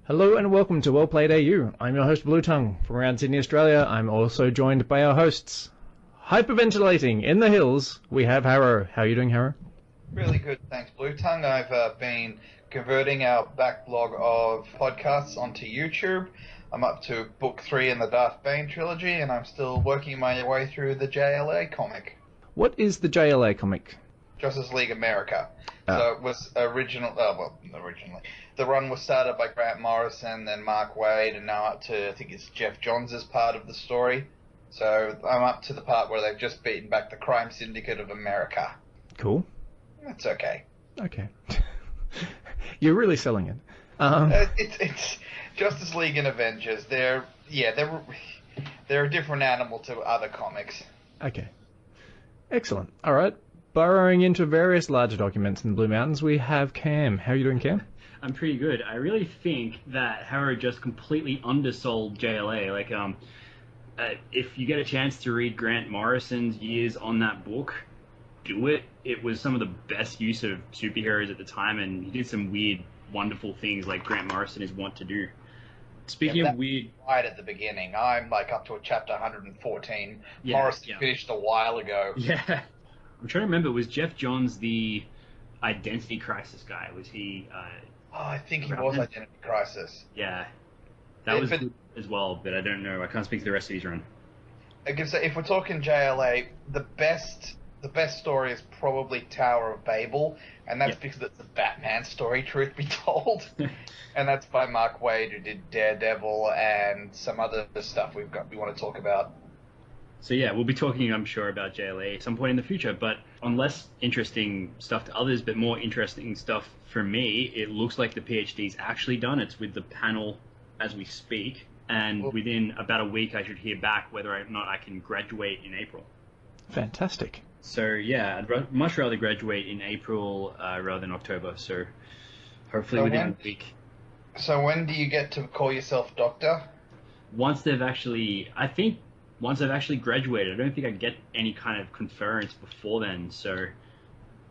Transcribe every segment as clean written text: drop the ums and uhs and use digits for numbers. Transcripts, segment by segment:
Hello and welcome to Well Played AU. I'm your host Bluetongue from around Sydney, Australia. I'm also joined by our hosts. Hyperventilating in the hills, we have Harrow. How are you doing, Harrow? Really good, thanks, Bluetongue. I've been converting our backlog of podcasts onto YouTube. I'm up to book 3 in the Darth Bane trilogy, and I'm still working my way through the JLA comic. What is the JLA comic? Justice League America. So it was originally, the run was started by Grant Morrison, then Mark Waid, and now up to, I think it's Jeff Johns' part of the story. So I'm up to the part where they've just beaten back the crime syndicate of America. Cool. That's okay. Okay. You're really selling it. It's Justice League and Avengers. They're a different animal to other comics. Okay. Excellent. All right. Burrowing into various larger documents in the Blue Mountains, we have Cam. How are you doing, Cam? I'm pretty good. I really think that Harrow just completely undersold JLA. If you get a chance to read Grant Morrison's years on that book, do it. It was some of the best use of superheroes at the time, and he did some weird, wonderful things like Grant Morrison is wont to do. Speaking of weird... Right at the beginning. I'm up to chapter 114. Yeah, Morrison finished a while ago. Yeah. I'm trying to remember, was Jeff Johns the Identity Crisis guy? Was he... I think he was Identity Crisis. Yeah. That was good as well, but I don't know. I can't speak to the rest of his run. I can say, if we're talking JLA, the best story is probably Tower of Babel, and that's because it's a Batman story, truth be told. And that's by Mark Waid, who did Daredevil and some other stuff we want to talk about. So yeah, we'll be talking, I'm sure, about JLA at some point in the future, but on less interesting stuff to others, but more interesting stuff for me, it looks like the PhD's actually done. It's with the panel as we speak, and within about a week I should hear back whether or not I can graduate in April. Fantastic. So yeah, I'd much rather graduate in April rather than October, so hopefully within a week. So when do you get to call yourself doctor? Once I've actually graduated. I don't think I'd get any kind of conference before then, so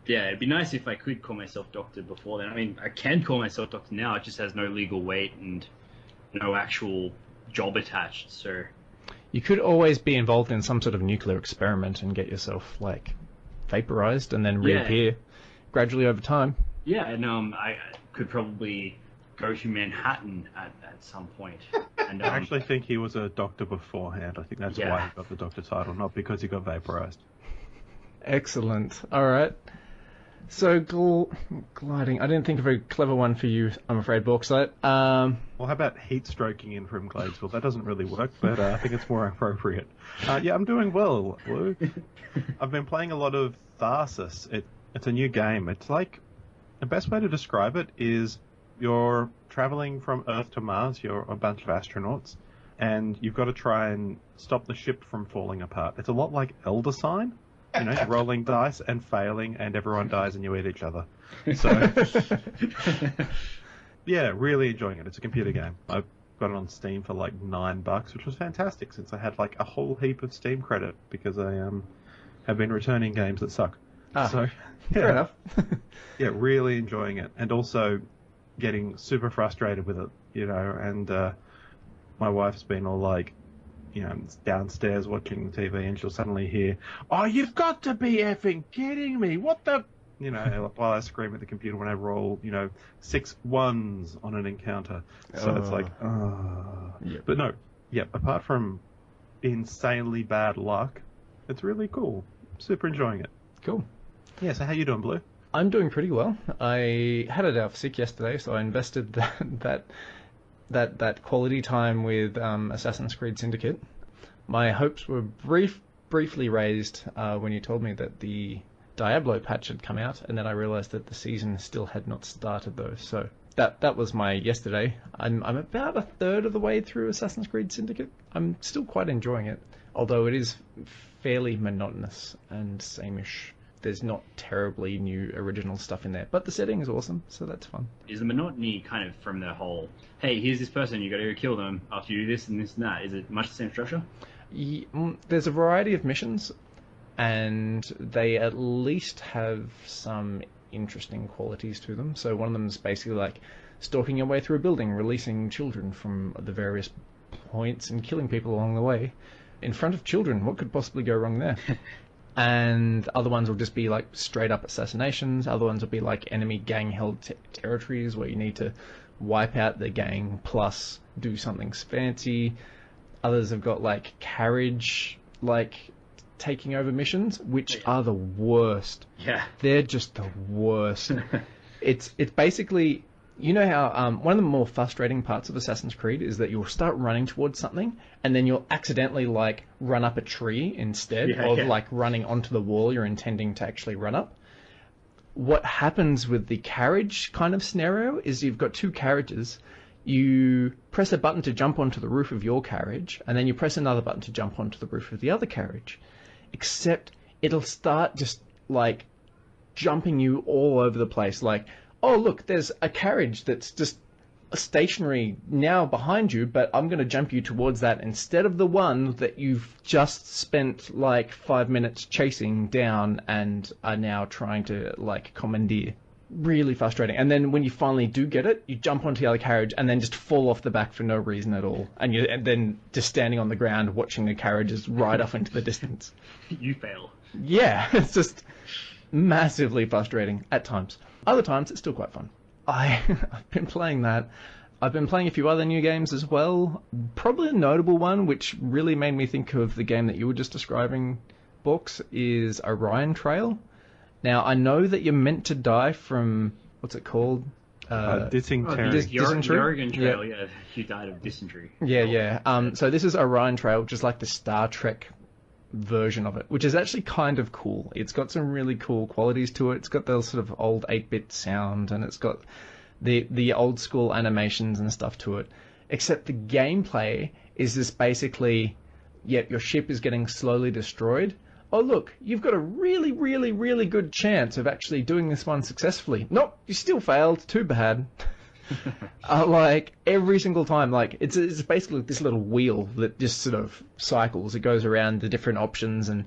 yeah, it'd be nice if I could call myself doctor before then. I mean, I can call myself doctor now, it just has no legal weight and no actual job attached, so... You could always be involved in some sort of nuclear experiment and get yourself, vaporized and then reappear gradually over time. Yeah, and I could probably go to Manhattan at some point. And, I actually think he was a doctor beforehand. I think that's why he got the doctor title, not because he got vaporized. Excellent. All right. So, gliding. I didn't think of a clever one for you, I'm afraid, Bauxite. Well, how about heat stroking in from Gladesville? That doesn't really work, but I think it's more appropriate. Yeah, I'm doing well, Luke. I've been playing a lot of Tharsis. It's a new game. It's like, the best way to describe it is you're traveling from Earth to Mars, you're a bunch of astronauts, and you've got to try and stop the ship from falling apart. It's a lot like Elder Sign. You know, you're rolling dice and failing, and everyone dies and you eat each other. So, yeah, really enjoying it. It's a computer game. I've got it on Steam for $9, which was fantastic since I had a whole heap of Steam credit because I have been returning games that suck. So, yeah, fair enough. Yeah, really enjoying it, and also getting super frustrated with it, and my wife's been all downstairs watching TV, and she'll suddenly hear, "Oh, you've got to be effing kidding me! What the..." While I scream at the computer when I roll, 6 1s on an encounter. So it's Yep. But no, apart from insanely bad luck, it's really cool. Super enjoying it. Cool. Yeah, so how you doing, Blue? I'm doing pretty well. I had it out sick yesterday, so I invested that quality time with Assassin's Creed Syndicate. My hopes were briefly raised when you told me that the Diablo patch had come out, and then I realized that the season still had not started though. So that was my yesterday. I'm about a third of the way through Assassin's Creed Syndicate. I'm still quite enjoying it, although it is fairly monotonous and same-ish. There's not terribly new original stuff in there, but the setting is awesome, so that's fun. Is the monotony kind of from the whole, hey, here's this person, you got to go kill them after you do this and this and that? Is it much the same structure? There's a variety of missions, and they at least have some interesting qualities to them. So one of them is basically stalking your way through a building, releasing children from the various points and killing people along the way. In front of children, what could possibly go wrong there? And other ones will just be like straight up assassinations. Other ones will be like enemy gang held territories where you need to wipe out the gang plus do something fancy. Others have got like carriage, like taking over missions, which are the worst. Yeah. They're just the worst. It's basically, you know how one of the more frustrating parts of Assassin's Creed is that you'll start running towards something and then you'll accidentally like run up a tree instead of like running onto the wall you're intending to actually run up. What happens with the carriage kind of scenario is you've got two carriages. You press a button to jump onto the roof of your carriage, and then you press another button to jump onto the roof of the other carriage. Except it'll start just like jumping you all over the place. Like, oh look, there's a carriage that's just stationary now behind you, but I'm going to jump you towards that instead of the one that you've just spent like 5 minutes chasing down and are now trying to like commandeer. Really frustrating. And then when you finally do get it, you jump onto the other carriage and then just fall off the back for no reason at all. And then just standing on the ground watching the carriages ride off into the distance. You fail. Yeah, it's just massively frustrating at times. Other times, it's still quite fun. I've been playing that. I've been playing a few other new games as well. Probably a notable one, which really made me think of the game that you were just describing, Books, is Orion Trail. Now, I know that you're meant to die from, what's it called? Dysentery. The Oregon Trail, yeah. You died of dysentery. Yeah. So this is Orion Trail, which is like the Star Trek version of it, which is actually kind of cool. It's got some really cool qualities to it. It's got the sort of old 8-bit sound, and it's got the old school animations and stuff to it. Except the gameplay is just basically, your ship is getting slowly destroyed. Oh look, you've got a really, really, really good chance of actually doing this one successfully. Nope, you still failed. Too bad. Like every single time, like it's basically this little wheel that just sort of cycles. It goes around the different options, and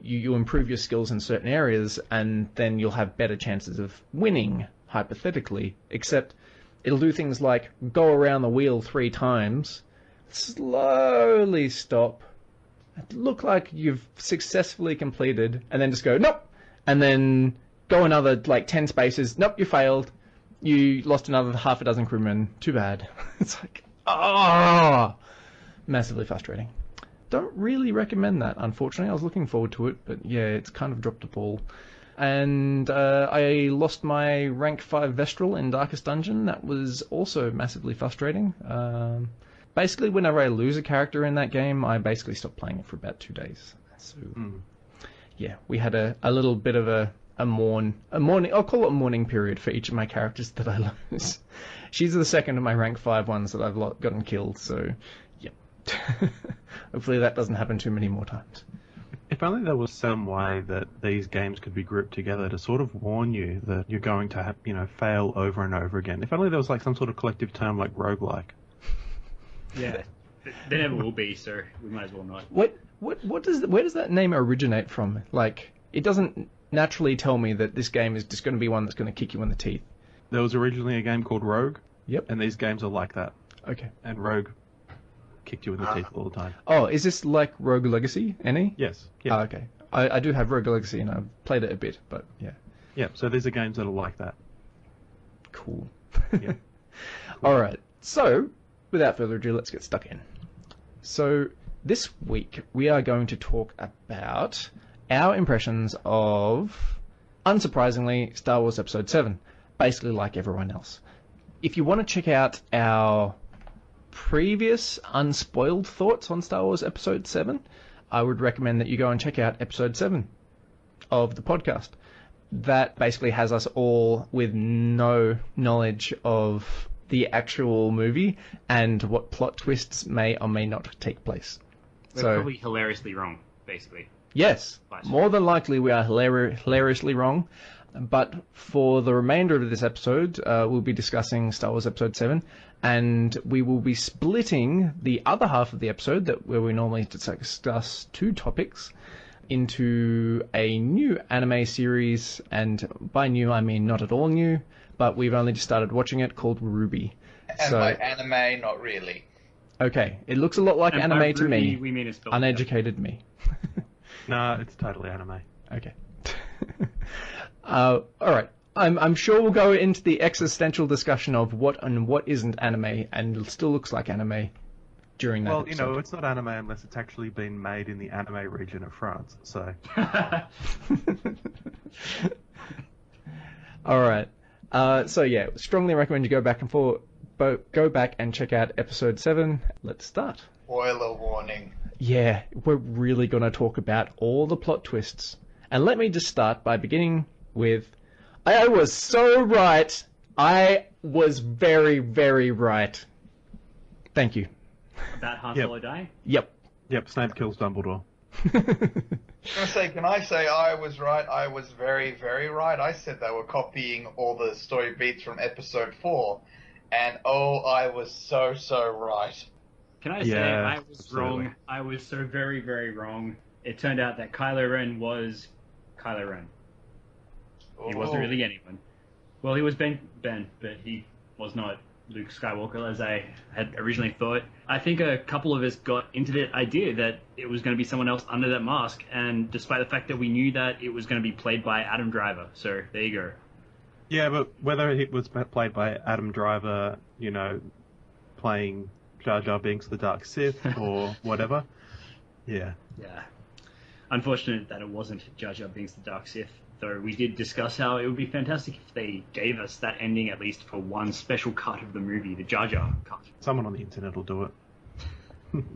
you improve your skills in certain areas, and then you'll have better chances of winning, hypothetically. Except it'll do things like go around the wheel 3 times, slowly stop, look like you've successfully completed, and then just go nope, and then go another like 10 spaces. Nope, you failed. You lost another half a dozen crewmen. Too bad. It's like, massively frustrating. Don't really recommend that, unfortunately. I was looking forward to it, but yeah, it's kind of dropped a ball. And I lost my rank 5 Vestral in Darkest Dungeon. That was also massively frustrating. Basically, whenever I lose a character in that game, I basically stop playing it for about 2 days. So, yeah, we had a little bit of a morning, I'll call it a mourning period for each of my characters that I lose. She's the second of my rank 5 ones that I've gotten killed, so, yep. Hopefully that doesn't happen too many more times. If only there was some way that these games could be grouped together to sort of warn you that you're going to fail over and over again. If only there was like some sort of collective term like roguelike. Yeah, there never will be, so we might as well not. Where does that name originate from? Like, it doesn't naturally tell me that this game is just going to be one that's going to kick you in the teeth. There was originally a game called Rogue. Yep. And these games are like that. Okay. And Rogue kicked you in the teeth all the time. Oh, is this like Rogue Legacy, any? Yes. Yeah. Oh, okay. I do have Rogue Legacy, and I've played it a bit, but yeah. Yeah, so these are games that are like that. Cool. Yeah. All right. So, without further ado, let's get stuck in. So, this week we are going to talk about our impressions of, unsurprisingly, Star Wars Episode 7, basically like everyone else. If you want to check out our previous unspoiled thoughts on Star Wars Episode 7, I would recommend that you go and check out Episode 7 of the podcast. That basically has us all with no knowledge of the actual movie and what plot twists may or may not take place. We're probably hilariously wrong, basically. Yes, more than likely we are hilariously wrong. But for the remainder of this episode, we'll be discussing Star Wars Episode 7, and we will be splitting the other half of the episode, where we normally discuss 2 topics, into a new anime series, and by new I mean not at all new, but we've only just started watching it, called RWBY. And by anime, not really. Okay, it looks a lot like And by anime to me. RWBY, we mean it's spelled Uneducated me. No, it's totally anime. Okay. All right. I'm sure we'll go into the existential discussion of what and what isn't anime, and it still looks like anime during that Well, episode. it's not anime unless it's actually been made in the anime region of France. So All right. So yeah, strongly recommend you go back and check out episode 7. Let's start. Spoiler warning. Yeah, we're really going to talk about all the plot twists. And let me just start by beginning with, I was so right. I was very, very right. Thank you. About Han Yep. Solo die? Yep. yep, Snape kills Dumbledore. Can I say I was right? I was very, very right. I said they were copying all the story beats from episode 4. And oh, I was so right. Can I say Yeah, I was absolutely. wrong? I was so very, very wrong. It turned out that Kylo Ren was Kylo Ren. He wasn't really anyone. Well, he was Ben, but he was not Luke Skywalker as I had originally thought. I think a couple of us got into the idea that it was going to be someone else under that mask, and despite the fact that we knew that it was going to be played by Adam Driver. So there you go. Yeah, but whether it was played by Adam Driver, playing Jar Jar Binks the Dark Sith or whatever, yeah. Yeah. Unfortunate that it wasn't Jar Jar Binks the Dark Sith, though we did discuss how it would be fantastic if they gave us that ending at least for one special cut of the movie, the Jar Jar cut. Someone on the internet will do it.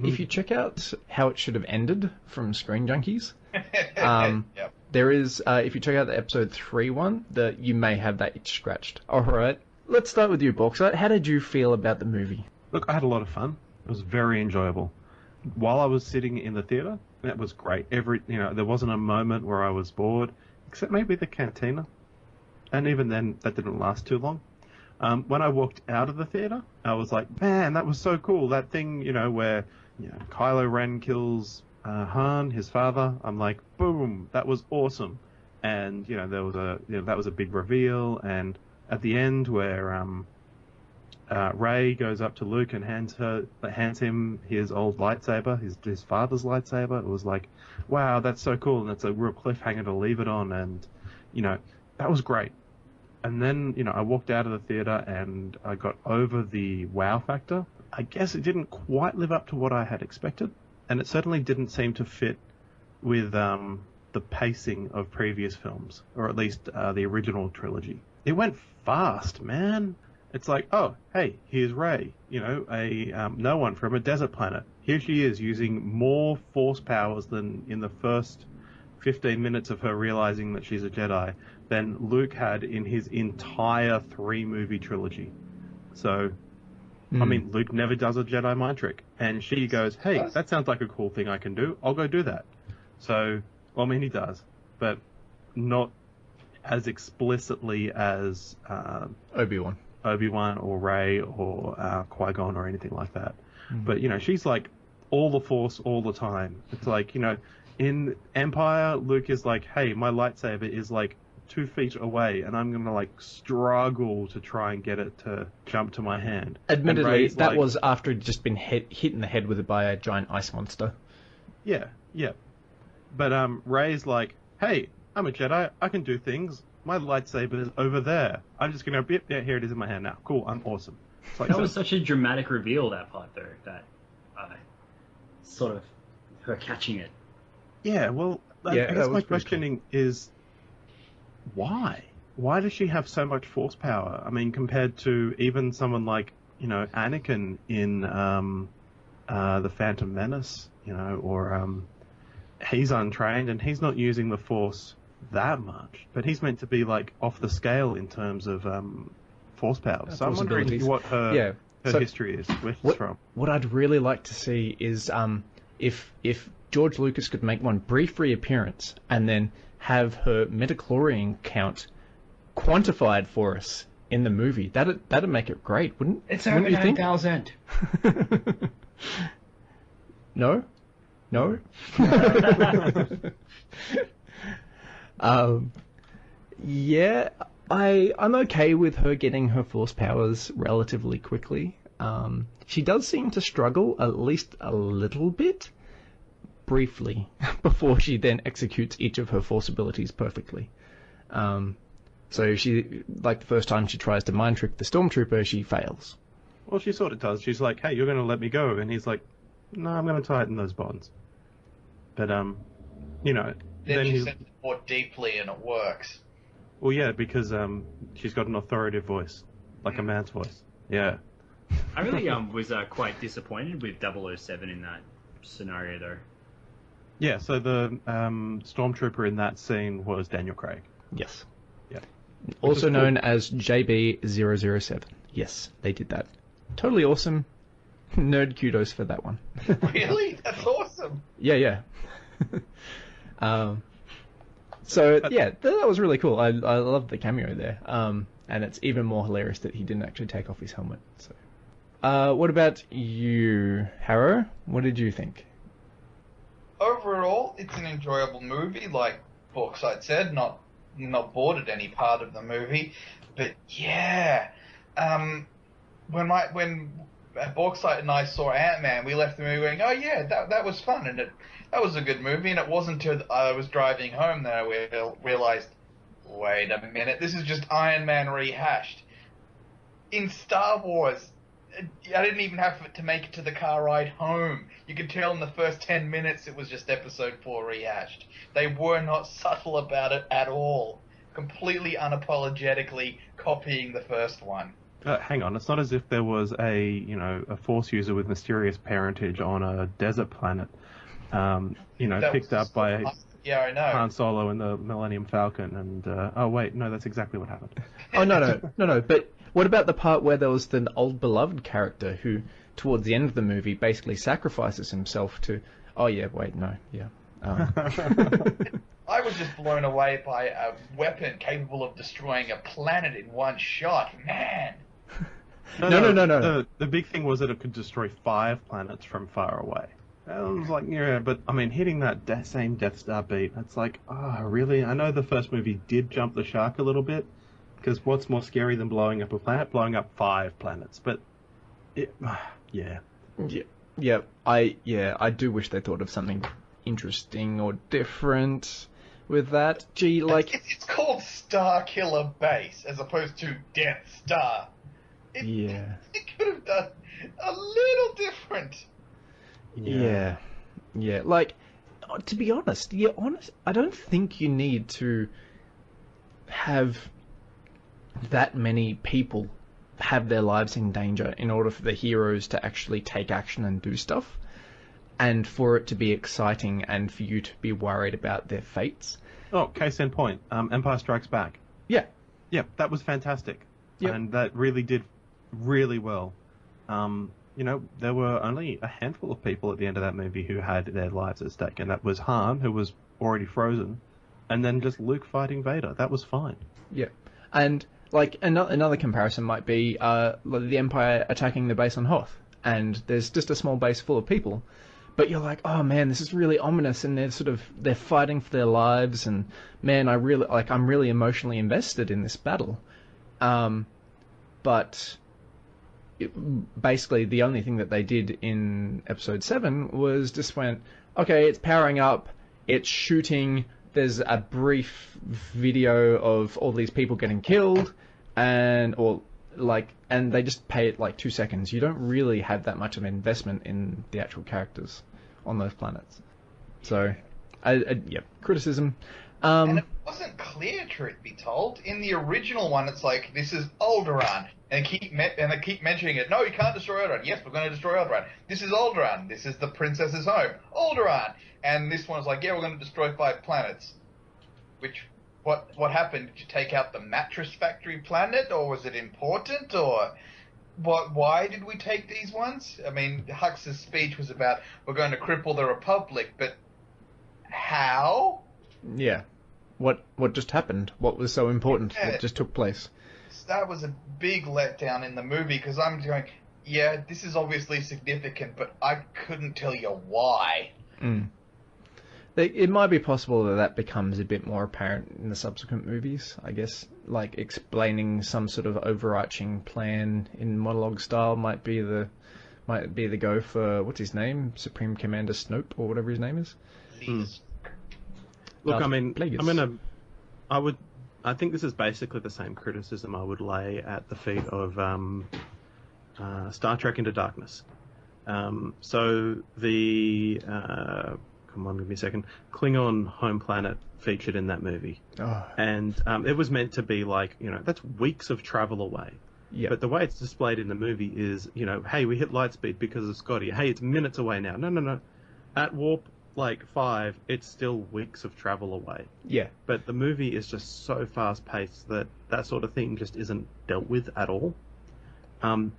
If you check out how it should have ended from Screen Junkies, Yep. there is, if you check out the episode 3 one, you may have that itch scratched. All right, let's start with you, Bauxite. How did you feel about the movie? Look, I had a lot of fun. It was very enjoyable. While I was sitting in the theatre, that was great. There wasn't a moment where I was bored, except maybe the cantina. And even then, that didn't last too long. When I walked out of the theatre, I was like, man, that was so cool. That thing, where Kylo Ren kills Han, his father. I'm like, boom, that was awesome. And, there was that was a big reveal. And at the end where Rey goes up to Luke and hands him his old lightsaber, his father's lightsaber. It was like, wow, that's so cool, and it's a real cliffhanger to leave it on, and that was great. And then I walked out of the theater and I got over the wow factor. I guess it didn't quite live up to what I had expected, and it certainly didn't seem to fit with the pacing of previous films, or at least the original trilogy. It went fast, man. It's like, oh, hey, here's Rey, no one from a desert planet. Here she is using more force powers than in the first 15 minutes of her realizing that she's a Jedi than Luke had in his entire 3-movie trilogy. So, I mean, Luke never does a Jedi mind trick. And she goes, hey, that sounds like a cool thing I can do. I'll go do that. So, well, I mean, he does, but not as explicitly as Obi-Wan or Rey or Qui-Gon or anything like that. But, she's like all the Force all the time. It's like, in Empire, Luke is like, hey, my lightsaber is like 2 feet away and I'm going to like struggle to try and get it to jump to my hand. Admittedly, that was after he'd just been hit in the head with it by a giant ice monster. Yeah. But Rey's like, hey, I'm a Jedi. I can do things. My lightsaber is over there. I'm just going to... Yeah, here it is in my hand now. Cool, I'm awesome. It's like, That was such a dramatic reveal, that part, though, that sort of her catching it. Yeah, well, I guess my questioning is, why? Why does she have so much force power? I mean, compared to even someone like, Anakin in The Phantom Menace, or he's untrained and he's not using the force that much, but he's meant to be like off the scale in terms of force power. So I'm wondering what her history is, where she's from. What I'd really like to see is if George Lucas could make one brief reappearance and then have her midichlorian count quantified for us in the movie. That'd make it great, wouldn't It's wouldn't over you think? 9,000. No? Yeah, I'm okay with her getting her force powers relatively quickly. She does seem to struggle at least a little bit, briefly, before she then executes each of her force abilities perfectly. So she, like the first time she tries to mind trick the stormtrooper, she fails. Well, she sort of does. She's like, "Hey, you're going to let me go," and he's like, "No, I'm going to tighten those bonds." But you know, Then she he's sends it more deeply, and it works. well, yeah, because she's got an authoritative voice, like a man's voice. Yeah. I really was quite disappointed with 007 in that scenario, though. Yeah. So the stormtrooper in that scene was Daniel Craig. Yes. Yeah. Also cool. known as JB007. Yes, they did that. Totally awesome. Nerd kudos for that one. Really? That's awesome. Yeah. So yeah, that was really cool. I loved the cameo there. And it's even more hilarious that he didn't actually take off his helmet. So, what about you, Harrow? What did you think? Overall, it's an enjoyable movie. Like Bauxite said, not bored at any part of the movie, but yeah, when Bauxite and I saw Ant-Man, we left the movie going, oh yeah, that was fun, and that was a good movie, and it wasn't until I was driving home that I realized, wait a minute, this is just Iron Man rehashed. In Star Wars, I didn't even have to make it to the car ride home. You could tell in the first 10 minutes it was just Episode 4 rehashed. They were not subtle about it at all. Completely unapologetically copying the first one. Hang on, it's not as if there was a force user with mysterious parentage on a desert planet, picked up by Yeah, I know. Han Solo and the Millennium Falcon, and oh wait, no, that's exactly what happened. Oh no. But what about the part where there was the old beloved character who, towards the end of the movie, basically sacrifices himself to? Oh yeah, wait, no, yeah. I was just blown away by a weapon capable of destroying a planet in one shot. Man. No. The big thing was that it could destroy 5 planets from far away. I was like, yeah, but I mean, hitting that same Death Star beat, it's like, oh, really? I know the first movie did jump the shark a little bit, because what's more scary than blowing up a planet? Blowing up 5 planets. But, yeah. Yeah, I do wish they thought of something interesting or different with that. Gee, like... It's called Star Killer Base, as opposed to Death Star. Yeah. It could have done a little different. Yeah. Like, to be honest, I don't think you need to have that many people have their lives in danger in order for the heroes to actually take action and do stuff, and for it to be exciting and for you to be worried about their fates. Oh, case in point, Empire Strikes Back. Yeah, that was fantastic. Yep. And that really did really well. There were only a handful of people at the end of that movie who had their lives at stake, and that was Han, who was already frozen, and then just Luke fighting Vader. That was fine. Yeah, and like another comparison might be the Empire attacking the base on Hoth, and there's just a small base full of people, but you're like, oh man, this is really ominous, and they're fighting for their lives, and man, I'm really emotionally invested in this battle, but basically the only thing that they did in Episode 7 was just went, okay, it's powering up, it's shooting, there's a brief video of all these people getting killed, and they just pay it like 2 seconds. You don't really have that much of an investment in the actual characters on those planets. So, criticism. And it wasn't clear, truth be told. In the original one, it's like, this is Alderaan. And they keep mentioning it. No, you can't destroy Alderaan. Yes, we're going to destroy Alderaan. This is Alderaan. This is the princess's home. Alderaan. And this one's like, yeah, we're going to destroy 5 planets. What happened? Did you take out the mattress factory planet? Or was it important? Or why did we take these ones? I mean, Hux's speech was about, we're going to cripple the Republic, but how? Yeah. What just happened? What was so important? Yeah. What just took place? That was a big letdown in the movie, because I'm going, yeah, this is obviously significant, but I couldn't tell you why. It might be possible that becomes a bit more apparent in the subsequent movies, I guess. Like, explaining some sort of overarching plan in monologue style might be the go for, what's his name? Supreme Commander Snope, or whatever his name is. Look, I think this is basically the same criticism I would lay at the feet of Star Trek Into Darkness. So the come on, give me a second. Klingon home planet featured in that movie, and it was meant to be like, that's weeks of travel away. Yeah. But the way it's displayed in the movie is, hey, we hit light speed because of Scotty. Hey, it's minutes away now. No. At warp 5, it's still weeks of travel away. Yeah. But the movie is just so fast paced that sort of thing just isn't dealt with at all. And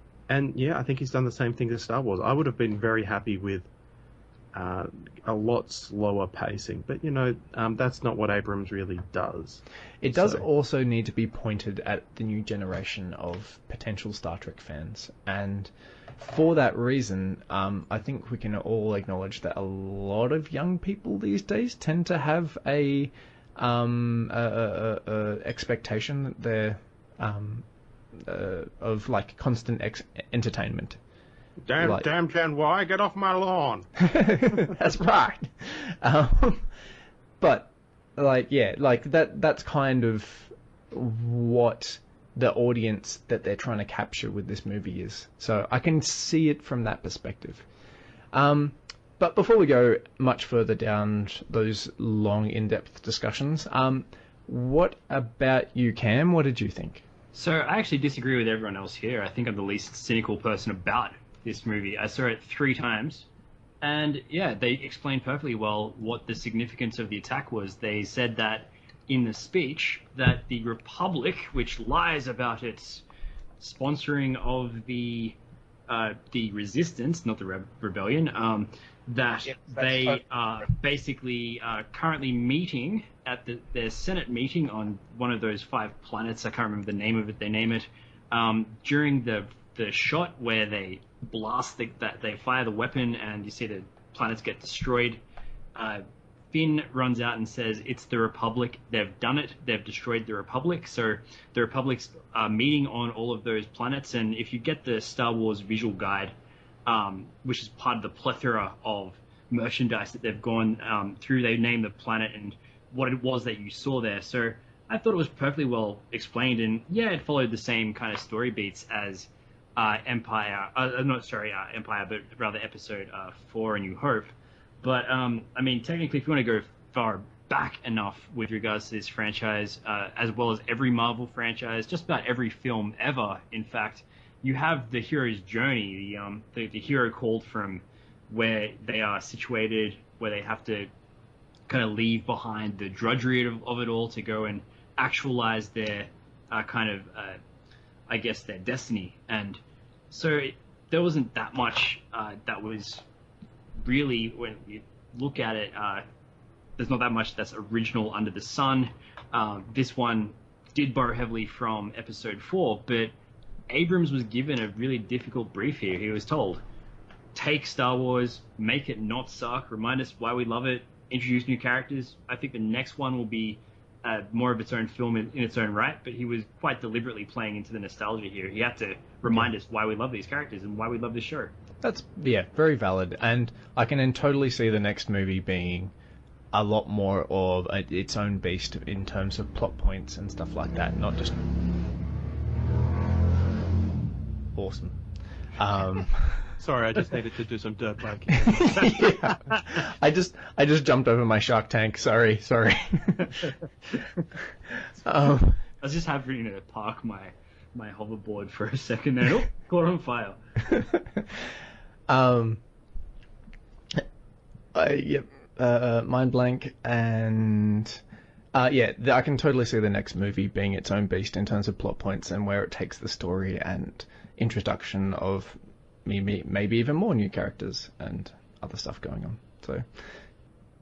yeah, I think he's done the same thing as Star Wars. I would have been very happy with a lot slower pacing, but that's not what Abrams really does. It does also need to be pointed at the new generation of potential Star Trek fans, and for that reason, I think we can all acknowledge that a lot of young people these days tend to have a expectation that they're of like constant entertainment. Damn Gen Y, get off my lawn. That's right. But that's kind of what the audience that they're trying to capture with this movie is. So I can see it from that perspective. But before we go much further down those long, in-depth discussions, what about you, Cam? What did you think? So I actually disagree with everyone else here. I think I'm the least cynical person about this movie. I saw it 3 times, and yeah, they explained perfectly well what the significance of the attack was. They said that in the speech that the Republic, which lies about its sponsoring of the resistance, not the rebellion, they are basically currently meeting at their Senate meeting on one of those 5 planets. I can't remember the name of it. They name it during the shot where they blast they fire the weapon and you see the planets get destroyed. Finn runs out and says, "It's the Republic. They've done it. They've destroyed the Republic." So the Republic's meeting on all of those planets. And if you get the Star Wars visual guide, which is part of the plethora of merchandise that they've gone through, they name the planet and what it was that you saw there. So I thought it was perfectly well explained. And yeah, it followed the same kind of story beats as Empire, but rather Episode 4, A New Hope. But, I mean, technically, if you want to go far back enough with regards to this franchise, as well as every Marvel franchise, just about every film ever, in fact, you have the hero's journey, the hero called from where they are situated, where they have to kind of leave behind the drudgery of it all to go and actualize their I guess, their destiny. And so there wasn't that much that was really, when you look at it, there's not that much that's original under the sun. This one did borrow heavily from Episode 4, but Abrams was given a really difficult brief here. He was told, take Star Wars, make it not suck, remind us why we love it, introduce new characters. I think the next one will be more of its own film in its own right, but he was quite deliberately playing into the nostalgia here. He had to remind us why we love these characters and why we love this show. That's, very valid. And I can then totally see the next movie being a lot more of its own beast in terms of plot points and stuff like that, not just awesome. Sorry, I just needed to do some dirt biking. Yeah. I just jumped over my Shark Tank. Sorry. I was just having to park my hoverboard for a second there. Oh, caught on fire. Mind blank, and I can totally see the next movie being its own beast in terms of plot points and where it takes the story and introduction of maybe even more new characters and other stuff going on. So,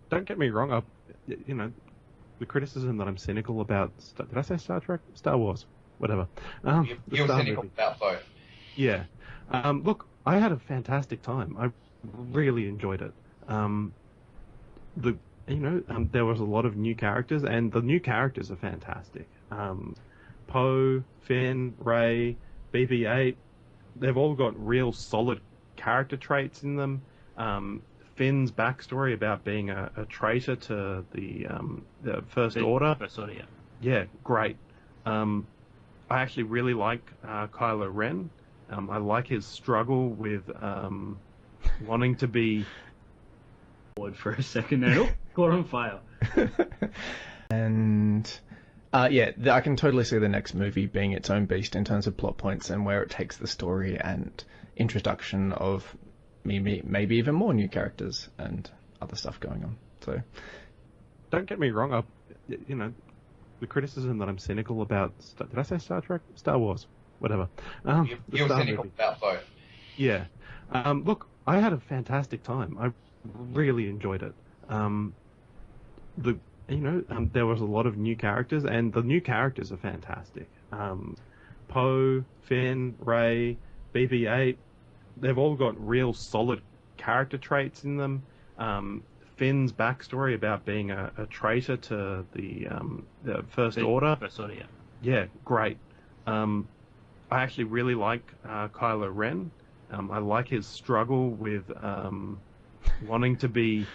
don't get me wrong. The criticism that I'm cynical about. Did I say Star Trek? Star Wars? Whatever. You're cynical about both. Yeah. Look, I had a fantastic time. I really enjoyed it. The there was a lot of new characters, and the new characters are fantastic. Poe, Finn, Rey, BB-8, they've all got real solid character traits in them. Finn's backstory about being a traitor to the First Order. First Order, yeah. Yeah, great. I actually really like Kylo Ren. I like his struggle with wanting to be... For a second there. Oh, caught on fire. And I can totally see the next movie being its own beast in terms of plot points and where it takes the story and introduction of maybe even more new characters and other stuff going on. So, don't get me wrong. The criticism that I'm cynical about. Did I say Star Trek? Star Wars? Whatever. You're cynical about both. Yeah. Look, I had a fantastic time. I really enjoyed it. There was a lot of new characters, and the new characters are fantastic. Poe, Finn, Rey, BB-8, they've all got real solid character traits in them. Finn's backstory about being a traitor to the First Order. First Order, yeah. Yeah, great. I actually really like Kylo Ren. I like his struggle with wanting to be...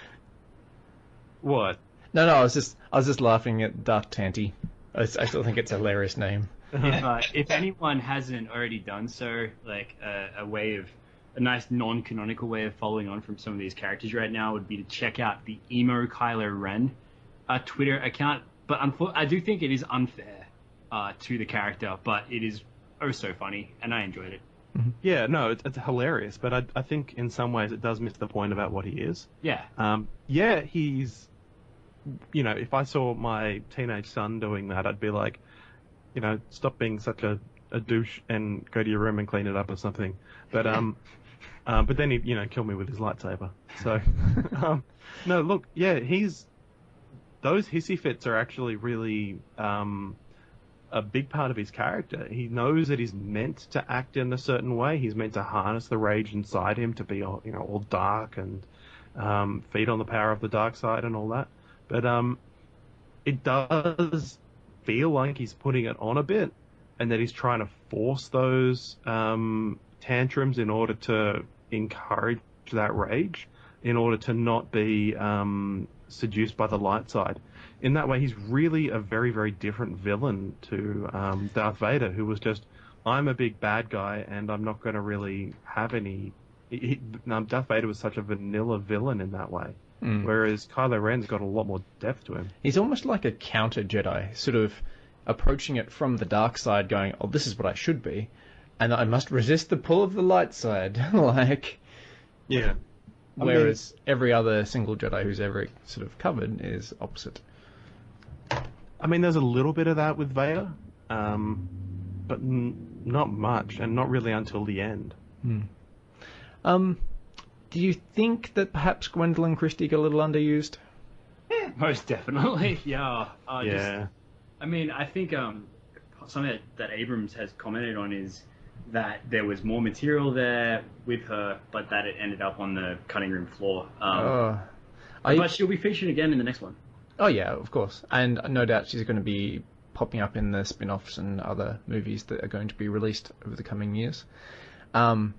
What? No, I was just laughing at Darth Tanty. I still think it's a hilarious name. If anyone hasn't already done so, like a nice non-canonical way of following on from some of these characters right now would be to check out the emo Kylo Ren Twitter account. But I do think it is unfair to the character, but it is oh so funny, and I enjoyed it. Yeah, no, it's hilarious, but I think in some ways it does miss the point about what he is. Yeah. He's, if I saw my teenage son doing that, I'd be like, stop being such a douche and go to your room and clean it up or something. But then he'd, kill me with his lightsaber. So, no, look, yeah, those hissy fits are actually really, a big part of his character. He knows that he's meant to act in a certain way. He's meant to harness the rage inside him to be all dark and feed on the power of the dark side and all that. But it does feel like he's putting it on a bit, and that he's trying to force those tantrums in order to encourage that rage, in order to not be seduced by the light side. In that way, he's really a very, very different villain to Darth Vader, who was just, I'm a big bad guy, and I'm not going to really have any... Darth Vader was such a vanilla villain in that way, whereas Kylo Ren's got a lot more depth to him. He's almost like a counter Jedi, sort of approaching it from the dark side, going, oh, this is what I should be, and I must resist the pull of the light side. Yeah. Whereas every other single Jedi who's ever sort of covered is opposite. There's a little bit of that with Vader, but not much, and not really until the end. Do you think that perhaps Gwendolyn Christie got a little underused? Most definitely, yeah. Yeah. I think something that Abrams has commented on is that there was more material there with her, but that it ended up on the cutting room floor. But she'll be featured again in the next one. Oh yeah, of course. And no doubt she's going to be popping up in the spin-offs and other movies that are going to be released over the coming years. Do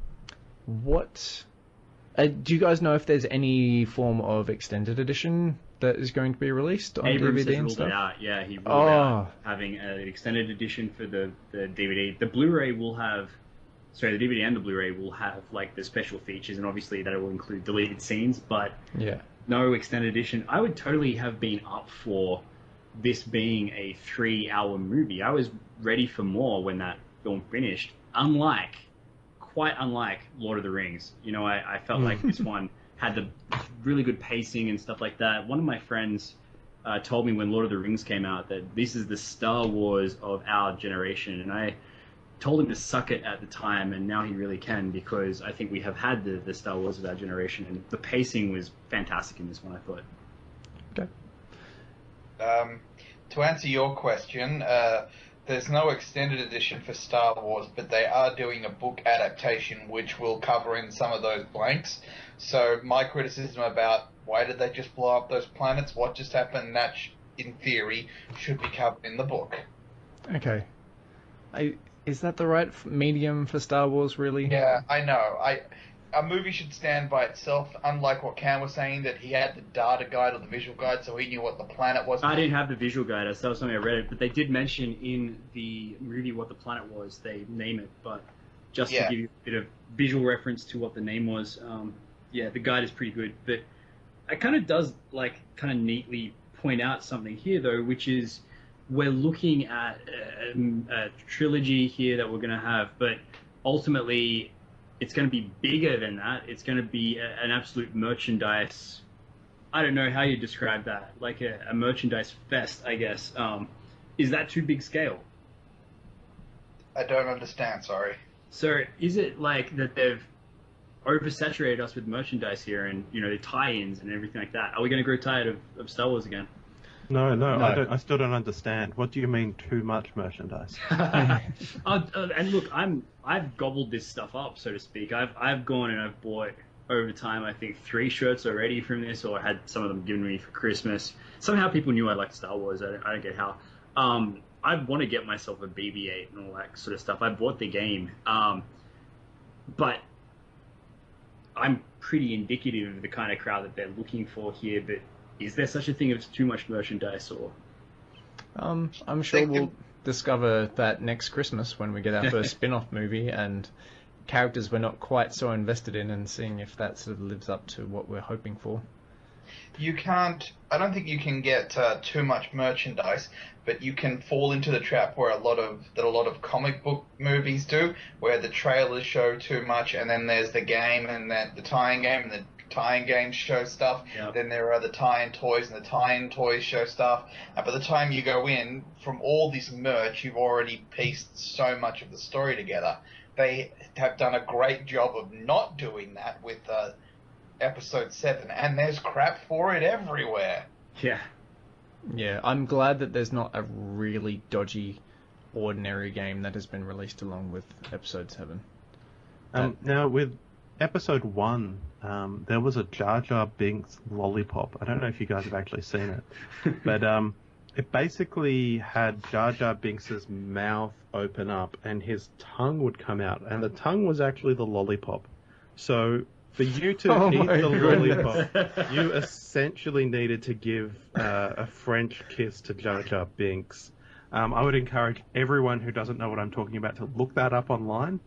you guys know if there's any form of extended edition that is going to be released on Abrams DVD and ruled stuff? It out. Yeah, he ruled out having an extended edition for the DVD. The Blu-ray will have... Sorry, the DVD and the Blu-ray will have like the special features, and obviously that will include deleted scenes, but no extended edition. I would totally have been up for this being a 3-hour movie. I was ready for more when that film finished. Quite unlike Lord of the Rings. I felt like this one had the really good pacing and stuff like that. One of my friends told me when Lord of the Rings came out that this is the Star Wars of our generation, and I told him to suck it at the time, and now he really can, because I think we have had the Star Wars of our generation, and the pacing was fantastic in this one, I thought. Okay. To answer your question, there's no extended edition for Star Wars, but they are doing a book adaptation which will cover in some of those blanks. So my criticism about why did they just blow up those planets, what just happened, that in theory should be covered in the book. Okay. Is that the right medium for Star Wars, really? Yeah, I know. A movie should stand by itself, unlike what Cam was saying, that he had the data guide or the visual guide, so he knew what the planet was. I didn't have the visual guide. That was something I read it, but they did mention in the movie what the planet was. They name it, but just to give you a bit of visual reference to what the name was, the guide is pretty good. But it kind of does, kind of neatly point out something here, though, which is we're looking at a trilogy here that we're going to have, but ultimately it's going to be bigger than that. It's going to be an absolute merchandise. I don't know how you describe that, like a merchandise fest, I guess. Is that too big scale? I don't understand, sorry. So is it like that they've oversaturated us with merchandise here and, the tie-ins and everything like that? Are we going to grow tired of Star Wars again? No. I still don't understand. What do you mean too much merchandise? And look, I've gobbled this stuff up, so to speak. I've gone and I've bought over time, I think 3 shirts already from this, or had some of them given me for Christmas. Somehow people knew I liked Star Wars. I don't get how. I want to get myself a BB-8 and all that sort of stuff. I bought the game, but I'm pretty indicative of the kind of crowd that they're looking for here. But is there such a thing as too much merchandise, or? I'm sure we'll discover that next Christmas when we get our first spin-off movie and characters we're not quite so invested in, and seeing if that sort of lives up to what we're hoping for. I don't think you can get too much merchandise, but you can fall into the trap where a lot of comic book movies do, where the trailers show too much, and then there's the game and the tie-in game, and the tie-in games show stuff. Yep. Then there are the tie-in toys, and the tie-in toys show stuff. And by the time you go in, from all this merch, you've already pieced so much of the story together. They have done a great job of not doing that with Episode 7, and there's crap for it everywhere. Yeah, I'm glad that there's not a really dodgy, ordinary game that has been released along with Episode 7. Now, with Episode 1, there was a Jar Jar Binks lollipop. I don't know if you guys have actually seen it, but it basically had Jar Jar Binks' mouth open up and his tongue would come out, and the tongue was actually the lollipop. So for you to eat the lollipop, you essentially needed to give a French kiss to Jar Jar Binks. I would encourage everyone who doesn't know what I'm talking about to look that up online.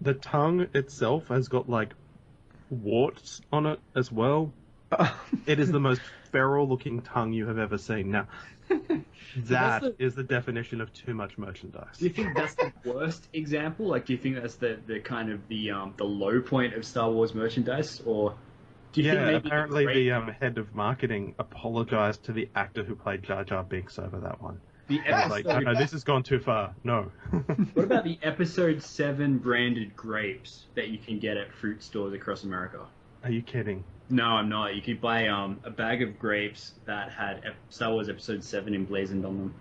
The tongue itself has got, warts on it as well. It is the most feral-looking tongue you have ever seen. Now, that is the definition of too much merchandise. Do you think that's the worst example? Do you think that's the kind of the low point of Star Wars merchandise, or do you think maybe apparently the head of marketing apologized to the actor who played Jar Jar Binks over that one. No, this has gone too far. No. What about the Episode 7 branded grapes that you can get at fruit stores across America? Are you kidding? No, I'm not. You could buy a bag of grapes that had Star Wars Episode 7 emblazoned on them.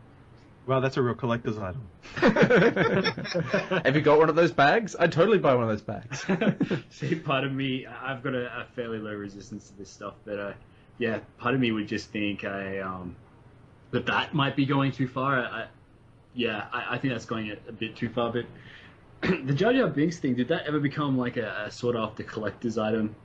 Well, that's a real collector's item. Have you got one of those bags? I'd totally buy one of those bags. See, part of me, I've got a fairly low resistance to this stuff, but part of me would just think that might be going too far. I think that's going a bit too far. But the Jar Jar Binks thing, did that ever become a sought after collector's item?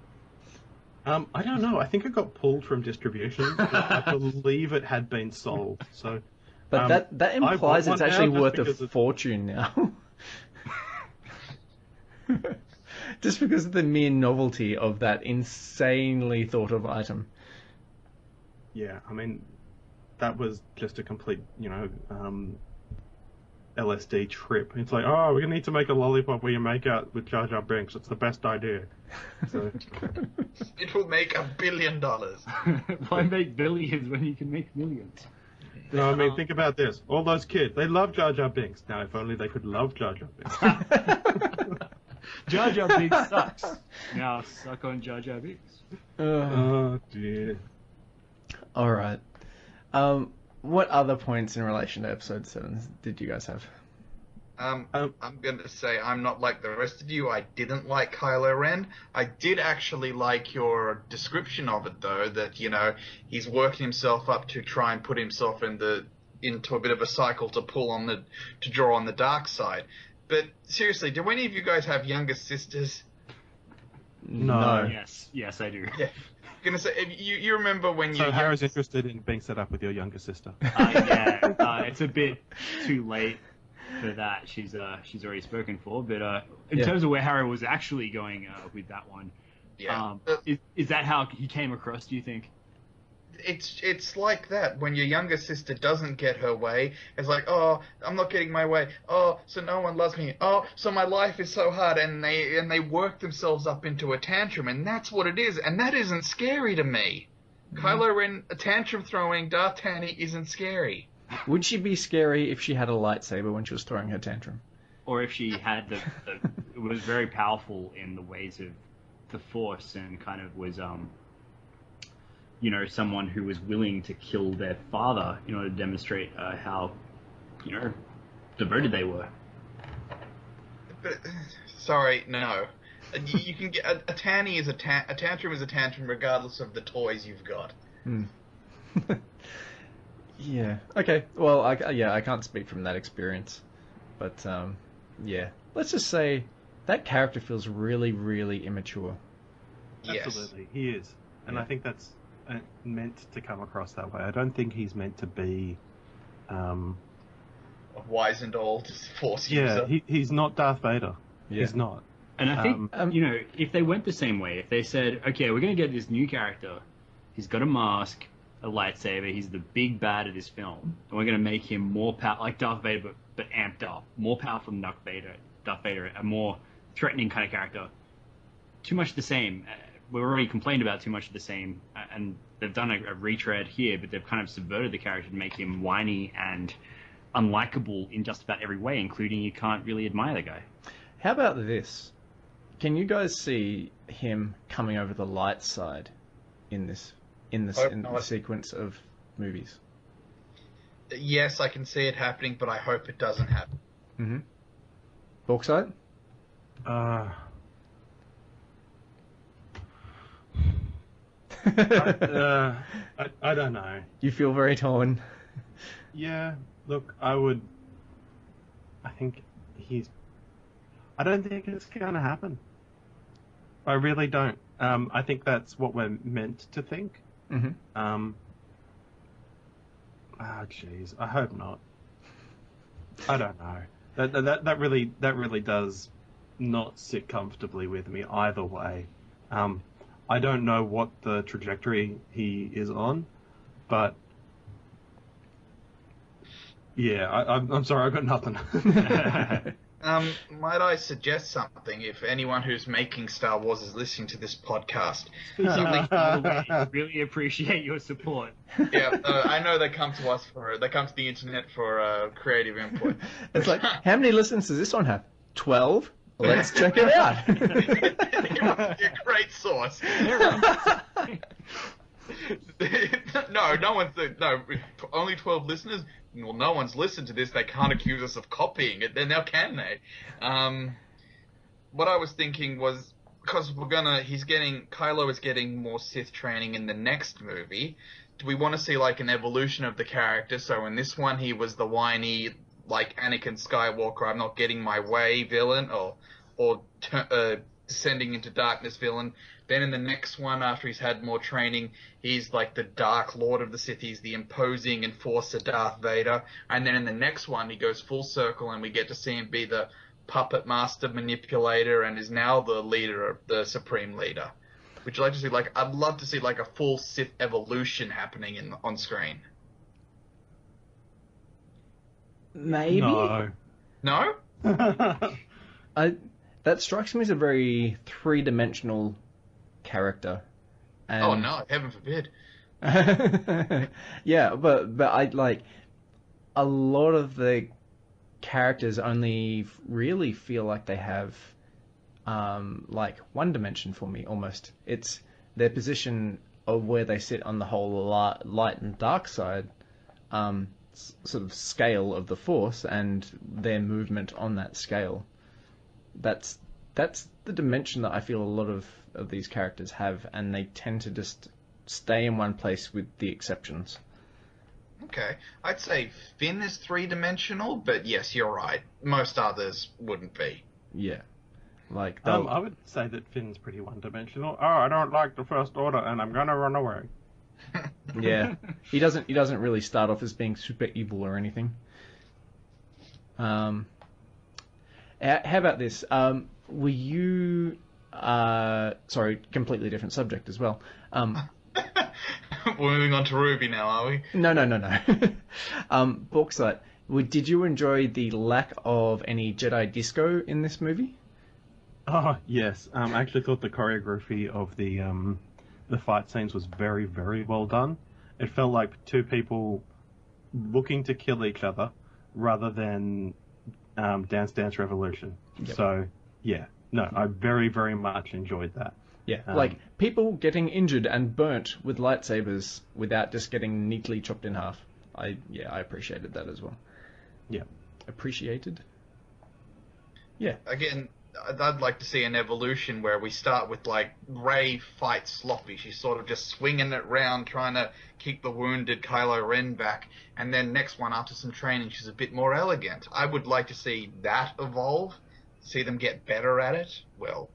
I don't know. I think it got pulled from distribution. I believe it had been sold. So, but that implies it's actually worth a fortune now. Just because of the mere novelty of that insanely thought of item. Yeah, I mean, that was just a complete, LSD trip. It's like, we're going to need to make a lollipop where you make out with Jar Jar Binks. It's the best idea. So. It will make $1 billion. Why make billions when you can make millions? No, I mean, think about this. All those kids, they love Jar Jar Binks. Now, if only they could love Jar Jar Binks. Jar Jar Binks sucks. Now suck on Jar Jar Binks. Oh, dear. All right. what other points in relation to episode 7 did you guys have? I'm going to say I'm not like the rest of you. I didn't like Kylo Ren. I did actually like your description of it, though, that, you know, he's working himself up to try and put himself into a bit of a cycle to draw on the dark side. But seriously, do any of you guys have younger sisters? No. Yes, I do. Yeah. I'm gonna say, you remember when you... So Harrow's interested in being set up with your younger sister. It's a bit too late for that. She's already spoken for. But in terms of where Harrow was actually going with that one, is that how he came across, do you think? It's like that when your younger sister doesn't get her way. It's like, oh, I'm not getting my way. Oh, so no one loves me. Oh, so my life is so hard, and they work themselves up into a tantrum, and that's what it is, and that isn't scary to me. Kylo Ren, a tantrum throwing Darth Tanny isn't scary. Would she be scary if she had a lightsaber when she was throwing her tantrum? Or if she had it was very powerful in the ways of the Force and kind of was you know, someone who was willing to kill their father in order to demonstrate how, you know, devoted they were. But, sorry, no. You can get a tanny is a tantrum is a tantrum regardless of the toys you've got. Yeah. Okay. Well, I can't speak from that experience, but yeah. Let's just say that character feels really, really immature. Yes. Absolutely, he is, and I think that's meant to come across that way. I don't think he's meant to be A wizened old Force user. Yeah, he's not Darth Vader. Yeah. He's not. And I think, you know, if they went the same way, if they said, okay, we're going to get this new character, he's got a mask, a lightsaber, he's the big bad of this film, and we're going to make him more like Darth Vader, but amped up, more powerful than Darth Vader, a more threatening kind of character. Too much the same. We've already complained about too much of the same, and they've done a retread here, but they've kind of subverted the character to make him whiny and unlikable in just about every way, including you can't really admire the guy. How about this? Can you guys see him coming over the light side in the sequence of movies? Yes, I can see it happening, but I hope it doesn't happen. Mm-hmm. Bauxite? I don't know. You feel very torn. Yeah, look, I don't think it's gonna happen. I really don't. I think that's what we're meant to think. Mm-hmm. Jeez, I hope not. I don't know. That really does not sit comfortably with me either way. I don't know what the trajectory he is on, but yeah, I'm sorry, I've got nothing. Might I suggest something if anyone who's making Star Wars is listening to this podcast? Really appreciate your support. Yeah, I know they come to the internet for creative input. It's like, how many listens does this one have? 12? Let's check it out. It must be a great source. No, only 12 listeners. Well, no one's listened to this. They can't accuse us of copying it. Then now can they? What I was thinking was, because Kylo is getting more Sith training in the next movie. Do we want to see like an evolution of the character? So in this one, he was the whiny, like Anakin Skywalker, I'm not getting my way villain, or descending into darkness villain. Then in the next one, after he's had more training, he's like the Dark Lord of the Sith. He's the imposing enforcer Darth Vader. And then in the next one, he goes full circle and we get to see him be the puppet master manipulator and is now the leader, the supreme leader. Would you like to see, I'd love to see like a full Sith evolution happening on screen. Maybe. No? That strikes me as a very three-dimensional character. And... Oh no, heaven forbid. Yeah, but I like a lot of the characters only really feel like they have like one dimension for me almost. It's their position of where they sit on the whole light and dark side sort of scale of the Force and their movement on that scale. That's the dimension that I feel a lot of these characters have, and they tend to just stay in one place with the exceptions. Okay, I'd say Finn is three-dimensional, but yes, you're right. Most others wouldn't be. Yeah. Like I would say that Finn's pretty one-dimensional. Oh, I don't like the First Order, and I'm gonna run away. Yeah, he doesn't really start off as being super evil or anything. How about this? Were you? Sorry, completely different subject as well. We're moving on to RWBY now, are we? No. Bauxite. Did you enjoy the lack of any Jedi disco in this movie? Oh, yes. I actually thought the choreography of the fight scenes was very, very well done. It felt like two people looking to kill each other rather than Dance Dance Revolution. Yep. So, yeah. No, I very, very much enjoyed that. Yeah, like people getting injured and burnt with lightsabers without just getting neatly chopped in half. I appreciated that as well. Yeah. Appreciated? Yeah. Again, I'd like to see an evolution where we start with, like, Rey fights sloppy. She's sort of just swinging it round, trying to keep the wounded Kylo Ren back. And then next one, after some training, she's a bit more elegant. I would like to see that evolve, see them get better at it. Well,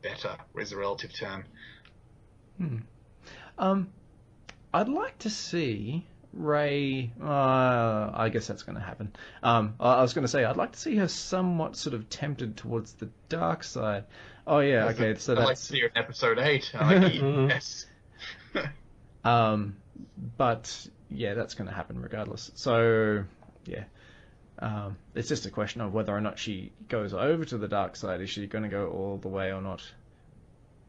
better is a relative term. I'd like to see Rey. I guess that's going to happen. I was going to say I'd like to see her somewhat sort of tempted towards the dark side. Oh yeah, okay. So I'd like to see her in Episode 8. Yes. But yeah, that's going to happen regardless. So yeah. It's just a question of whether or not she goes over to the dark side. Is she going to go all the way or not?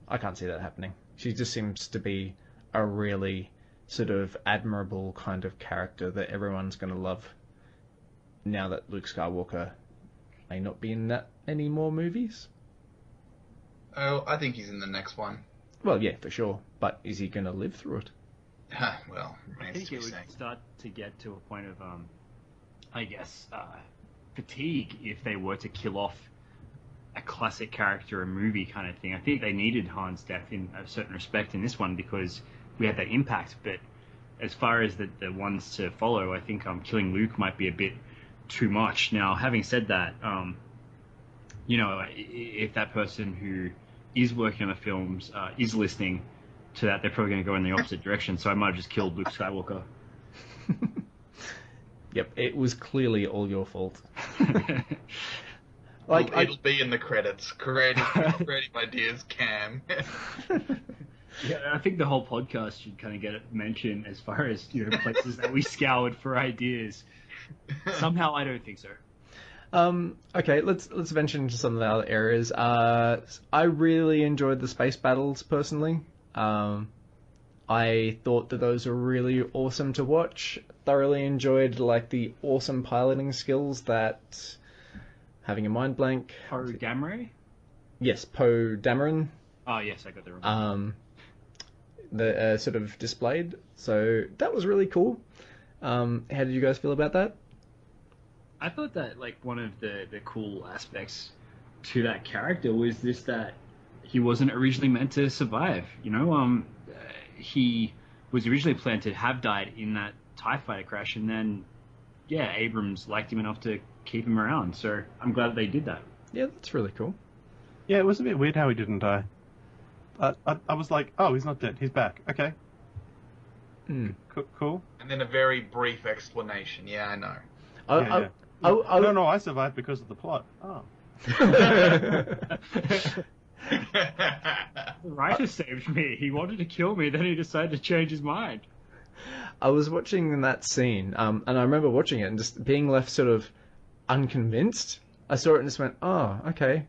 I can't see that happening. She just seems to be a really sort of admirable kind of character that everyone's going to love now that Luke Skywalker may not be in that many more movies. Oh, I think he's in the next one. Well, yeah, for sure. But is he going to live through it? Well, I think it would start to get to a point of fatigue if they were to kill off a classic character, a movie kind of thing. I think they needed Han's death in a certain respect in this one because we had that impact. But as far as the ones to follow, I think killing Luke might be a bit too much. Now, having said that, if that person who is working on the films is listening to that, they're probably going to go in the opposite direction. So I might have just killed Luke Skywalker. Yep, it was clearly all your fault. It'll be in the credits. Creative ideas, Cam. Yeah, I think the whole podcast should kind of get it mentioned as far as places that we scoured for ideas. Somehow, I don't think so. Okay, let's venture into some of the other areas. I really enjoyed the space battles personally. I thought that those were really awesome to watch. Thoroughly enjoyed the awesome piloting skills that having a mind blank. Poe Dameron? Yes, Poe Dameron. Oh yes, I got that wrong. The sort of displayed. So that was really cool. How did you guys feel about that? I thought that one of the cool aspects to that character was this, that he wasn't originally meant to survive. He was originally planned to have died in that TIE fighter crash, and then Abrams liked him enough to keep him around. So I'm glad that they did that. Yeah, that's really cool. Yeah, it was a bit weird how he didn't die. I was like, oh, he's not dead. He's back. Okay. Cool. And then a very brief explanation. Yeah, I know. I don't know. I survived because of the plot. Oh. The writer saved me. He wanted to kill me, then he decided to change his mind. I was watching that scene, and I remember watching it and just being left sort of unconvinced. I saw it and just went, oh, okay.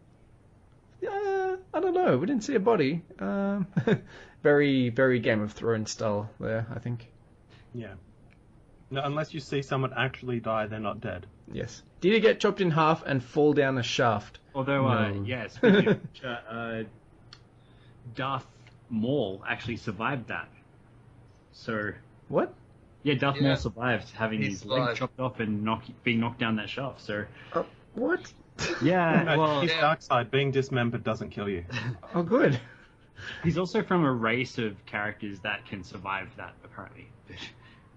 Yeah, I don't know. We didn't see a body. Very, very Game of Thrones style there, I think. Yeah. No, unless you see someone actually die, they're not dead. Yes. Did he get chopped in half and fall down a shaft? Although, yes, Darth Maul actually survived that. So... What? Yeah, Darth Yeah. Maul survived having He his survived. legs chopped off and being knocked down that shaft. So What? yeah, No, well, he's dark side. Being dismembered doesn't kill you. Oh, good. he's also from a race of characters that can survive that apparently.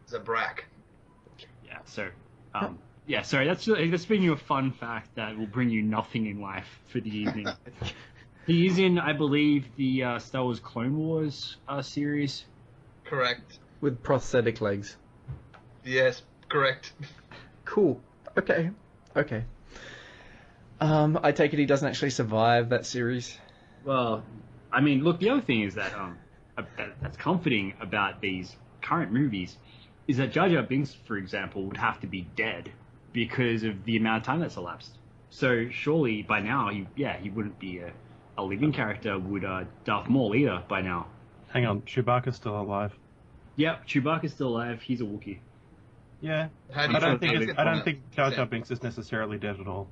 Zabrak. Yeah, so yeah, sorry, that's been your fun fact that will bring you nothing in life for the evening. He is in, I believe, the Star Wars Clone Wars series. Correct. With prosthetic legs. Yes, correct. Cool. Okay. I take it he doesn't actually survive that series. Well, I mean, look, the other thing is that that's comforting about these current movies is that Jar Jar Binks, for example, would have to be dead because of the amount of time that's elapsed. So surely by now, he wouldn't be a living character. Would Darth Maul either by now? Hang on, Chewbacca's still alive. Yep, Chewbacca's still alive. He's a Wookiee. Yeah, How do you I don't think Jar Jar Binks is necessarily dead at all.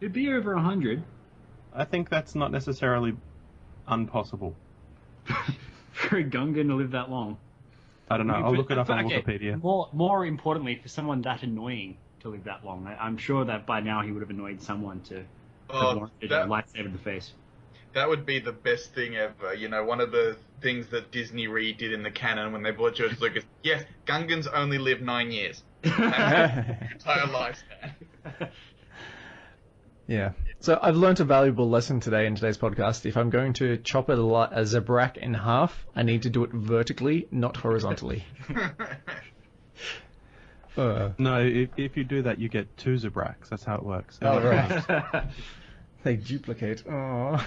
It'd be over 100. I think that's not necessarily impossible. For a Gungan to live that long. I don't know. I'll look it up on Okay, Wikipedia. More importantly, for someone that annoying to live that long, I'm sure that by now he would have annoyed someone to have wanted a lightsaber in the face. That would be the best thing ever. You know, one of the things that Disney redid in the canon when they bought George Lucas. Yes, Gungans only live 9 years. That's their entire lifespan. Yeah. So I've learnt a valuable lesson today in today's podcast. If I'm going to chop a Zabrak in half, I need to do it vertically, not horizontally. No, if you do that, you get 2 Zabraks. That's how it works. Oh, right. They duplicate. Oh.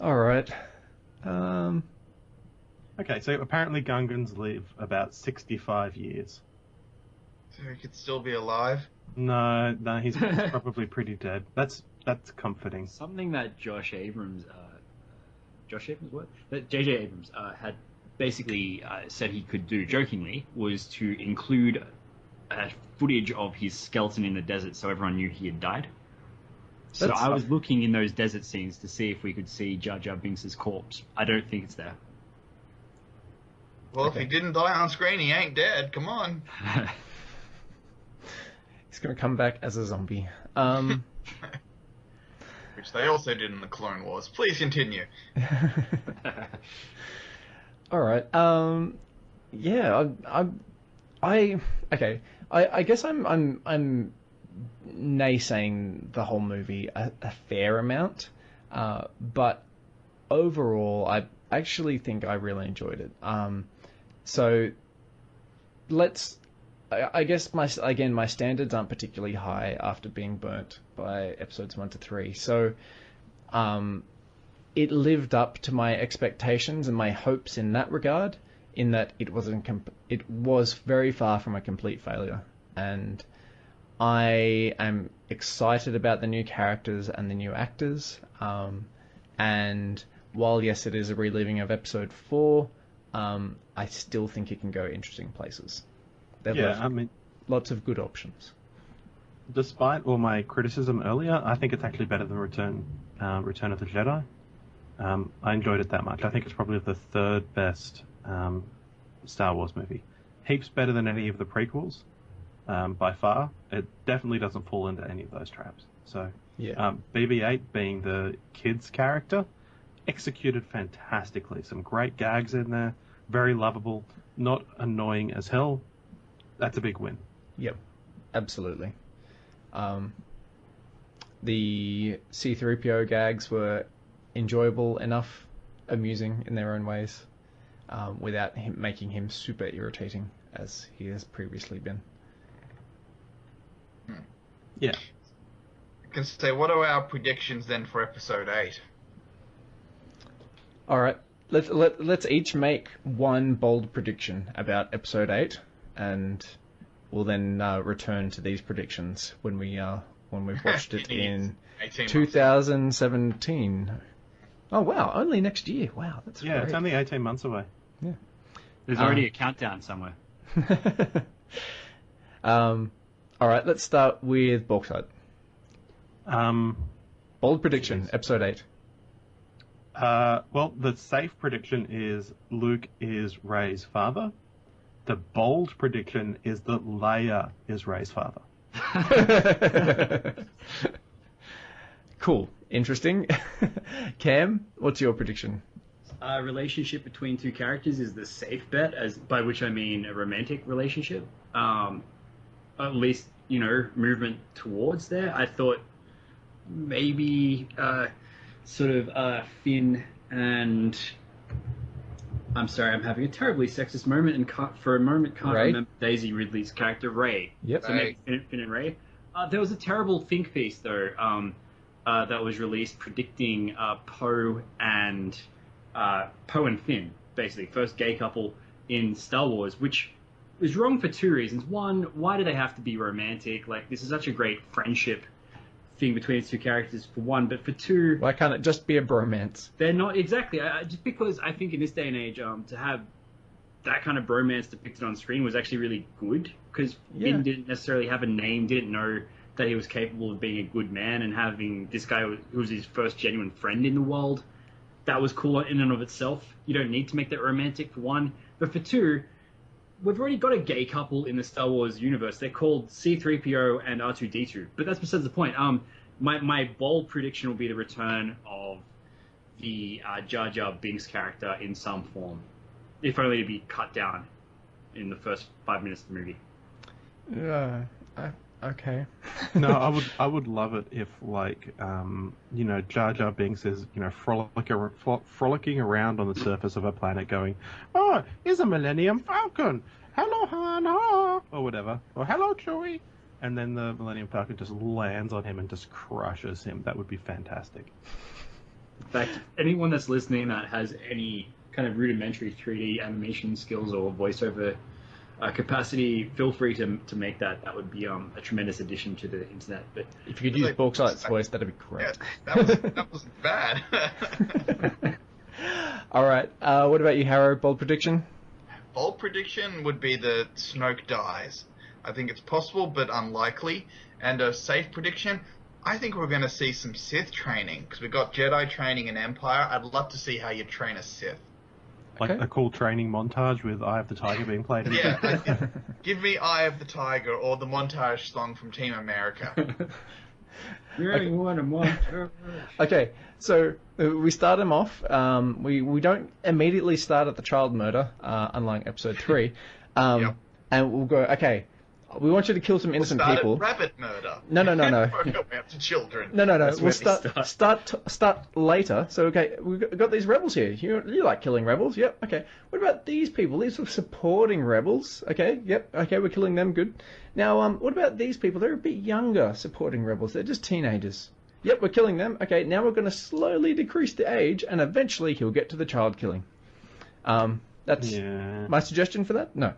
All right. Okay, so apparently Gungans live about 65 years. So he could still be alive? No, he's probably pretty dead. That's comforting. Something that J.J. Abrams had basically said he could do jokingly was to include footage of his skeleton in the desert so everyone knew he had died. So I was looking in those desert scenes to see if we could see Jar Jar Binks' corpse. I don't think it's there. Well, if he didn't die on screen, he ain't dead. Come on. He's going to come back as a zombie. Which they also did in the Clone Wars. Please continue. All right. Yeah. I guess I'm naysaying the whole movie a fair amount, but overall, I actually think I really enjoyed it. So I guess my standards aren't particularly high after being burnt by episodes 1 to 3. So, it lived up to my expectations and my hopes in that regard. In that it was very far from a complete failure, and I am excited about the new characters and the new actors. And while yes, it is a reliving of episode 4, I still think it can go interesting places. Lots of good options. Despite all my criticism earlier, I think it's actually better than Return of the Jedi. I enjoyed it that much. I think it's probably the 3rd best Star Wars movie. Heaps better than any of the prequels, by far. It definitely doesn't fall into any of those traps. So, yeah. BB-8 being the kid's character, executed fantastically. Some great gags in there, very lovable, not annoying as hell. That's a big win. Yep, absolutely. The C-3PO gags were enjoyable enough, amusing in their own ways, without making him super irritating as he has previously been. Yeah. I can say, what are our predictions then for episode 8? All right, let's each make one bold prediction about episode 8, and we'll then return to these predictions when we've watched it in 2017. Oh wow, only next year. Wow, that's great. It's only 18 months away. Yeah. There's already a countdown somewhere. All right, let's start with Bauxite. Bold prediction, episode 8. Well, the safe prediction is Luke is Rey's father. The bold prediction is that Leia is Rey's father. Cool. Interesting. Cam, what's your prediction? Relationship between two characters is the safe bet, by which I mean a romantic relationship. At least, movement towards there. I thought maybe Finn and... I'm sorry, I'm having a terribly sexist moment and can't remember Daisy Ridley's character, Rey. Yep. So maybe Finn and Rey. There was a terrible think piece, though, that was released predicting Poe and Finn, basically, first gay couple in Star Wars, which was wrong for two reasons. One, why do they have to be romantic? Like, this is such a great friendship thing between the two characters, for one, but for two... Why can't it just be a bromance? They're not... Exactly. Just because I think in this day and age, to have that kind of bromance depicted on screen was actually really good, because Finn didn't necessarily have a name, didn't know that he was capable of being a good man, and having this guy who was his first genuine friend in the world, that was cool in and of itself. You don't need to make that romantic, for one. But for two, we've already got a gay couple in the Star Wars universe. They're called C-3PO and R2-D2. But that's besides the point. My bold prediction will be the return of the Jar Jar Binks character in some form, if only to be cut down in the first 5 minutes of the movie. Okay. No, I would love it if, Jar Jar Binks is, frolicking around on the surface of a planet going, "Oh, here's a Millennium Falcon. Hello, Han, ha," or whatever. Or, "Hello, Chewie." And then the Millennium Falcon just lands on him and just crushes him. That would be fantastic. In fact, anyone that's listening that has any kind of rudimentary 3D animation skills or voiceover capacity, feel free to make that. That would be a tremendous addition to the internet. But if you could use Bauxite's voice, that'd be great. Yeah, that wasn't bad. All right. What about you, Harrow? Bold prediction? Bold prediction would be that Snoke dies. I think it's possible, but unlikely. And a safe prediction, I think we're going to see some Sith training, because we've got Jedi training in Empire. I'd love to see how you train a Sith. Like a cool training montage with Eye of the Tiger being played. Yeah, give me Eye of the Tiger or the montage song from Team America. Okay, so we start him off. We don't immediately start at the child murder, unlike episode 3. And we'll go, okay, we want you to kill some innocent people. Rabbit murder. No. Go after children. No. We'll start later. So, okay, we've got these rebels here. You like killing rebels? Yep. Okay. What about these people? These are supporting rebels. Okay. Yep. Okay, we're killing them. Good. Now, what about these people? They're a bit younger supporting rebels. They're just teenagers. Yep, we're killing them. Okay, now we're going to slowly decrease the age, and eventually he'll get to the child killing. That's my suggestion for that? No.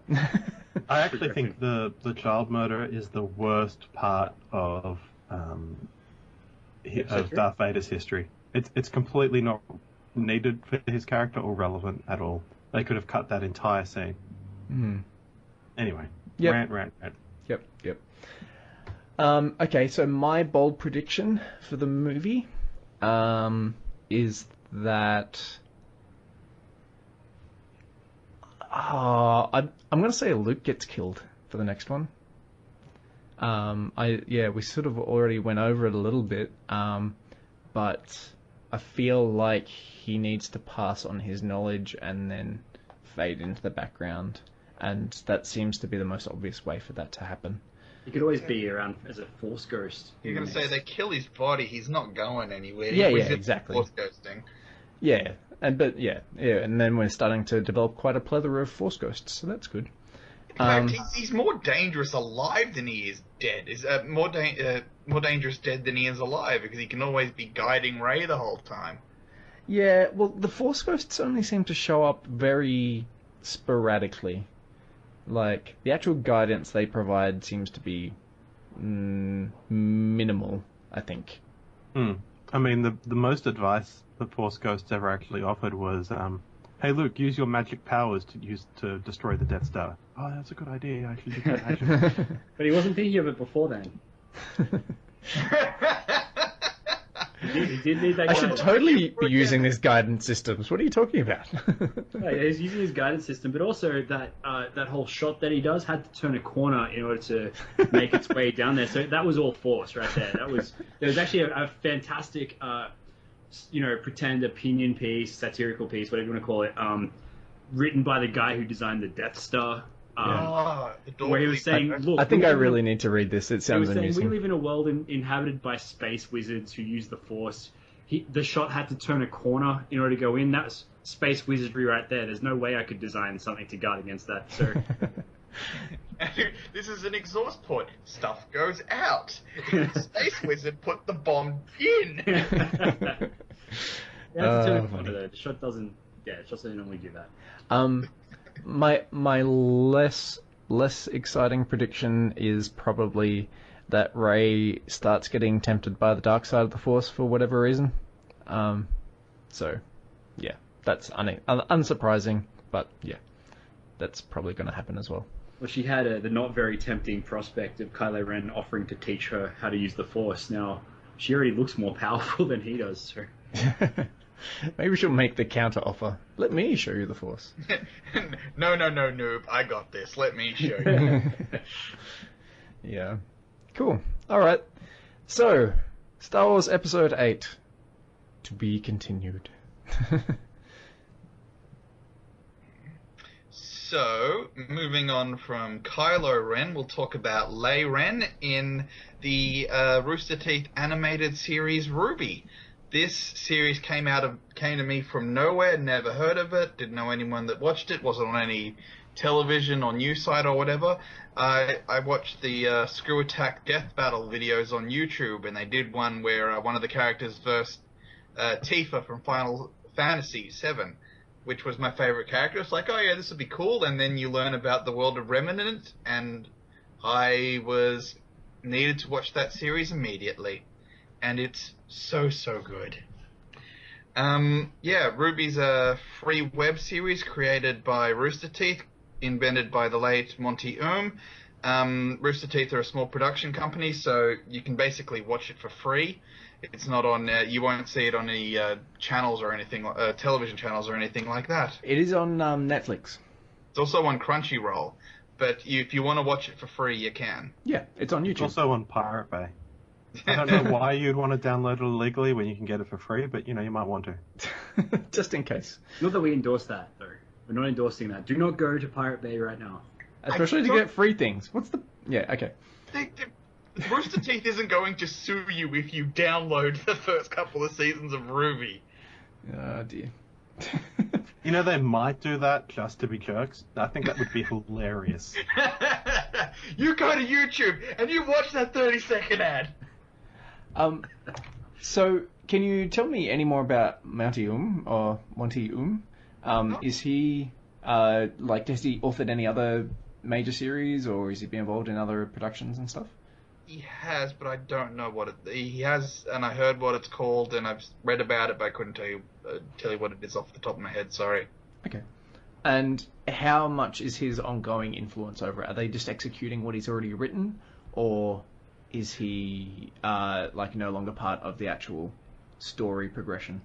I actually think the child murder is the worst part of Darth Vader's history. It's completely not needed for his character or relevant at all. They could have cut that entire scene. Anyway, rant. Yep. Okay, so my bold prediction for the movie is that... I'm going to say Luke gets killed for the next one. We sort of already went over it a little bit, but I feel like he needs to pass on his knowledge and then fade into the background, and that seems to be the most obvious way for that to happen. He could always be around as a Force ghost. You're going to say they kill his body, he's not going anywhere. Yeah, exactly. Force ghosting. Yeah. And then we're starting to develop quite a plethora of Force ghosts, so that's good. In fact, he's more dangerous alive than he is dead. He's more dangerous dead than he is alive, because he can always be guiding Rey the whole time. Yeah, well, the Force ghosts only seem to show up very sporadically. Like, the actual guidance they provide seems to be minimal, I think. I mean, the most advice the Force Ghosts ever actually offered was, "Hey Luke, use your magic powers to destroy the Death Star." Oh, that's a good idea. I should do that. But he wasn't thinking of it before then. He did need that I guy. should totally be using these guidance systems. What are you talking about? Yeah, he's using his guidance system, but also that whole shot that he does had to turn a corner in order to make its way down there. So that was all force right there. There was actually a fantastic, pretend opinion piece, satirical piece, whatever you want to call it, written by the guy who designed the Death Star. Where he was saying, look, I think I really need to read this. It sounds saying, amusing. we live in a world inhabited by space wizards who use the Force. The shot had to turn a corner in order to go in. That's space wizardry right there. There's no way I could design something to guard against that. So This is an exhaust port. Stuff goes out. Space wizard put the bomb in. You have to turn a corner though. The shot doesn't. Yeah, it doesn't normally do that. My less exciting prediction is probably that Rey starts getting tempted by the dark side of the Force for whatever reason. So, yeah, that's unsurprising, but yeah, that's probably going to happen as well. Well, she had the not very tempting prospect of Kylo Ren offering to teach her how to use the Force. Now, she already looks more powerful than he does, so... Maybe she'll make the counter offer. Let me show you the Force. No, noob. I got this. Let me show you. Yeah. Cool. Alright. So, Star Wars Episode 8. To be continued. So, moving on from Kylo Ren, we'll talk about Lei Ren in the Rooster Teeth animated series RWBY. This series came to me from nowhere, never heard of it, didn't know anyone that watched it, wasn't on any television or news site or whatever. I watched the Screw Attack Death Battle videos on YouTube, and they did one where one of the characters versed Tifa from Final Fantasy VII, which was my favorite character. It's like, oh yeah, this would be cool, and then you learn about the world of Remnant, and I needed to watch that series immediately. And it's so good. RWBY's a free web series created by Rooster Teeth, invented by the late Monty Rooster Teeth are a small production company, so you can basically watch it for free. It's not on. You won't see it on any channels or anything, television channels or anything like that. It is on Netflix. It's also on Crunchyroll, but if you want to watch it for free, you can. Yeah, it's on YouTube. It's also on Pirate Bay. I don't know why you'd want to download it illegally when you can get it for free, but you might want to. Just in case. Not that we endorse that, though. We're not endorsing that. Do not go to Pirate Bay right now. Especially to get free things. What's the... Yeah, okay. Rooster Teeth isn't going to sue you if you download the first couple of seasons of RWBY. Oh, dear. They might do that just to be jerks. I think that would be hilarious. You go to YouTube and you watch that 30-second ad. So, can you tell me any more about Monty Is he, has he authored any other major series, or has he been involved in other productions and stuff? He has, but I don't know what he has, and I heard what it's called, and I've read about it, but I couldn't tell you what it is off the top of my head, sorry. Okay. And how much is his ongoing influence over it? Are they just executing what he's already written, or is he no longer part of the actual story progression?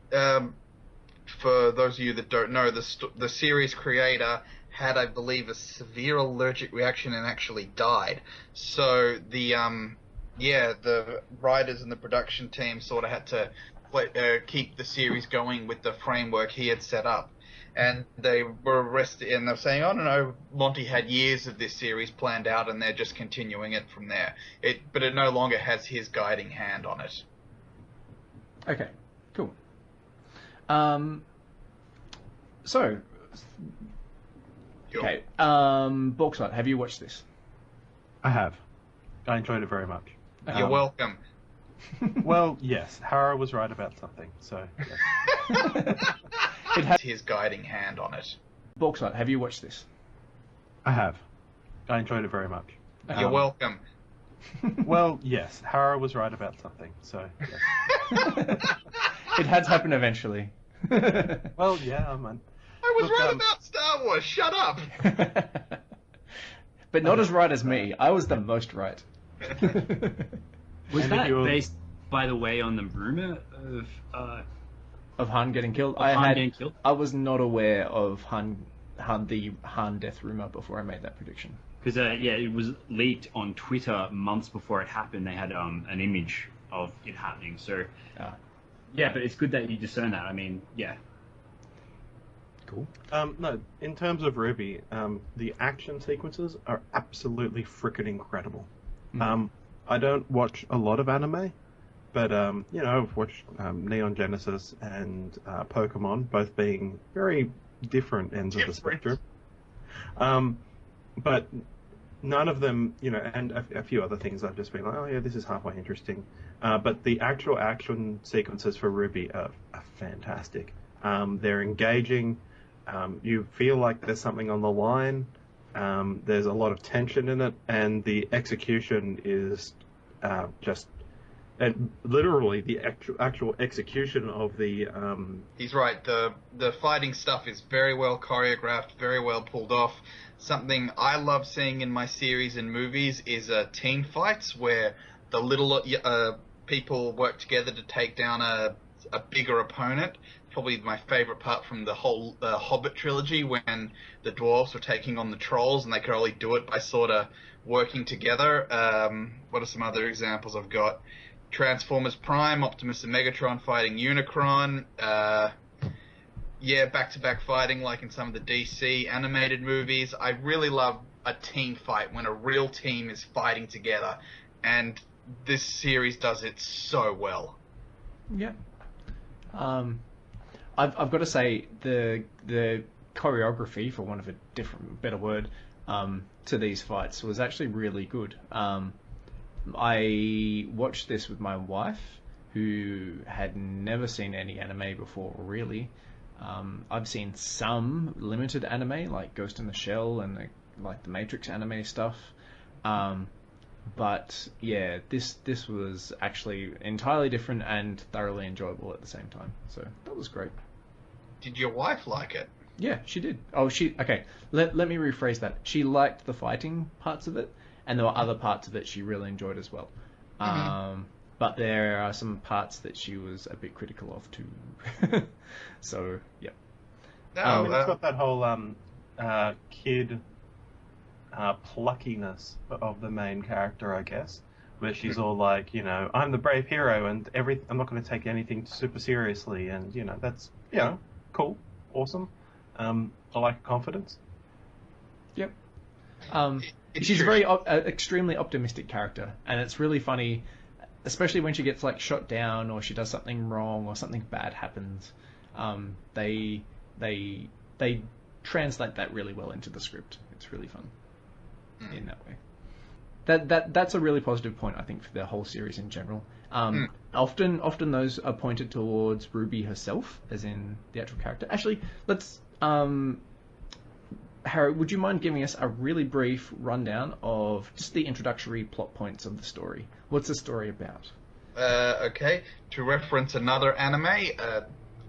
For those of you that don't know, the series creator had, I believe, a severe allergic reaction and actually died. So the writers and the production team sort of had to keep the series going with the framework he had set up. And they were arrested, and they're saying, oh, no, Monty had years of this series planned out, and they're just continuing it from there. But it no longer has his guiding hand on it. Okay, cool. So, okay, Bauxite, have you watched this? I have. I enjoyed it very much. You're welcome. Well, yes, Harrow was right about something, so yes. It has his guiding hand on it. Bauxite, have you watched this? I have. I enjoyed it very much. You're welcome. Well, yes, Harrow was right about something, so yes. It had to happen eventually. Well, yeah, I mean... I was right about Star Wars, shut up! But not as right as me. I was the most right. Was that based by the way, on the rumor of Han getting killed. getting killed? I was not aware of the Han death rumor before I made that prediction. Because it was leaked on Twitter months before it happened. They had an image of it happening. So yeah, but it's good that you discern that. I mean, yeah. Cool. No, in terms of RWBY, the action sequences are absolutely frickin' incredible. I don't watch a lot of anime, but I've watched Neon Genesis and Pokemon, both being very different ends of the spectrum. But none of them, and a few other things I've just been like, oh yeah, this is halfway interesting. But the actual action sequences for RWBY are fantastic. They're engaging. You feel like there's something on the line. There's a lot of tension in it, and the execution is literally the actual execution of the. He's right. The fighting stuff is very well choreographed, very well pulled off. Something I love seeing in my series and movies is team fights where the little people work together to take down a bigger opponent. Probably my favorite part from the whole Hobbit trilogy, when the dwarves were taking on the trolls and they could only do it by sort of working together. What are some other examples I've got? Transformers Prime, Optimus and Megatron fighting Unicron. Back-to-back fighting like in some of the DC animated movies. I really love a team fight when a real team is fighting together, and this series does it so well. Yeah. I've got to say the choreography, for want of a better word, to these fights was actually really good. I watched this with my wife, who had never seen any anime before, really. I've seen some limited anime, like Ghost in the Shell and the Matrix anime stuff. But yeah, this was actually entirely different and thoroughly enjoyable at the same time. So that was great. Did your wife like it? Yeah, she did. Okay. Let me rephrase that. She liked the fighting parts of it, and there were other parts of it she really enjoyed as well. But there are some parts that she was a bit critical of too. So yeah. No, it's got that whole kid pluckiness of the main character, I guess, where she's all like, I'm the brave hero, and I'm not going to take anything super seriously, and that's cool, awesome. I like confidence. Yep. She's a very extremely optimistic character, and it's really funny, especially when she gets shot down or she does something wrong or something bad happens. They translate that really well into the script. It's really fun in that way. That's a really positive point, I think, for the whole series in general. Often those are pointed towards RWBY herself, as in the actual character. Actually, let's Harrow, would you mind giving us a really brief rundown of just the introductory plot points of the story? What's the story about? Okay, to reference another anime,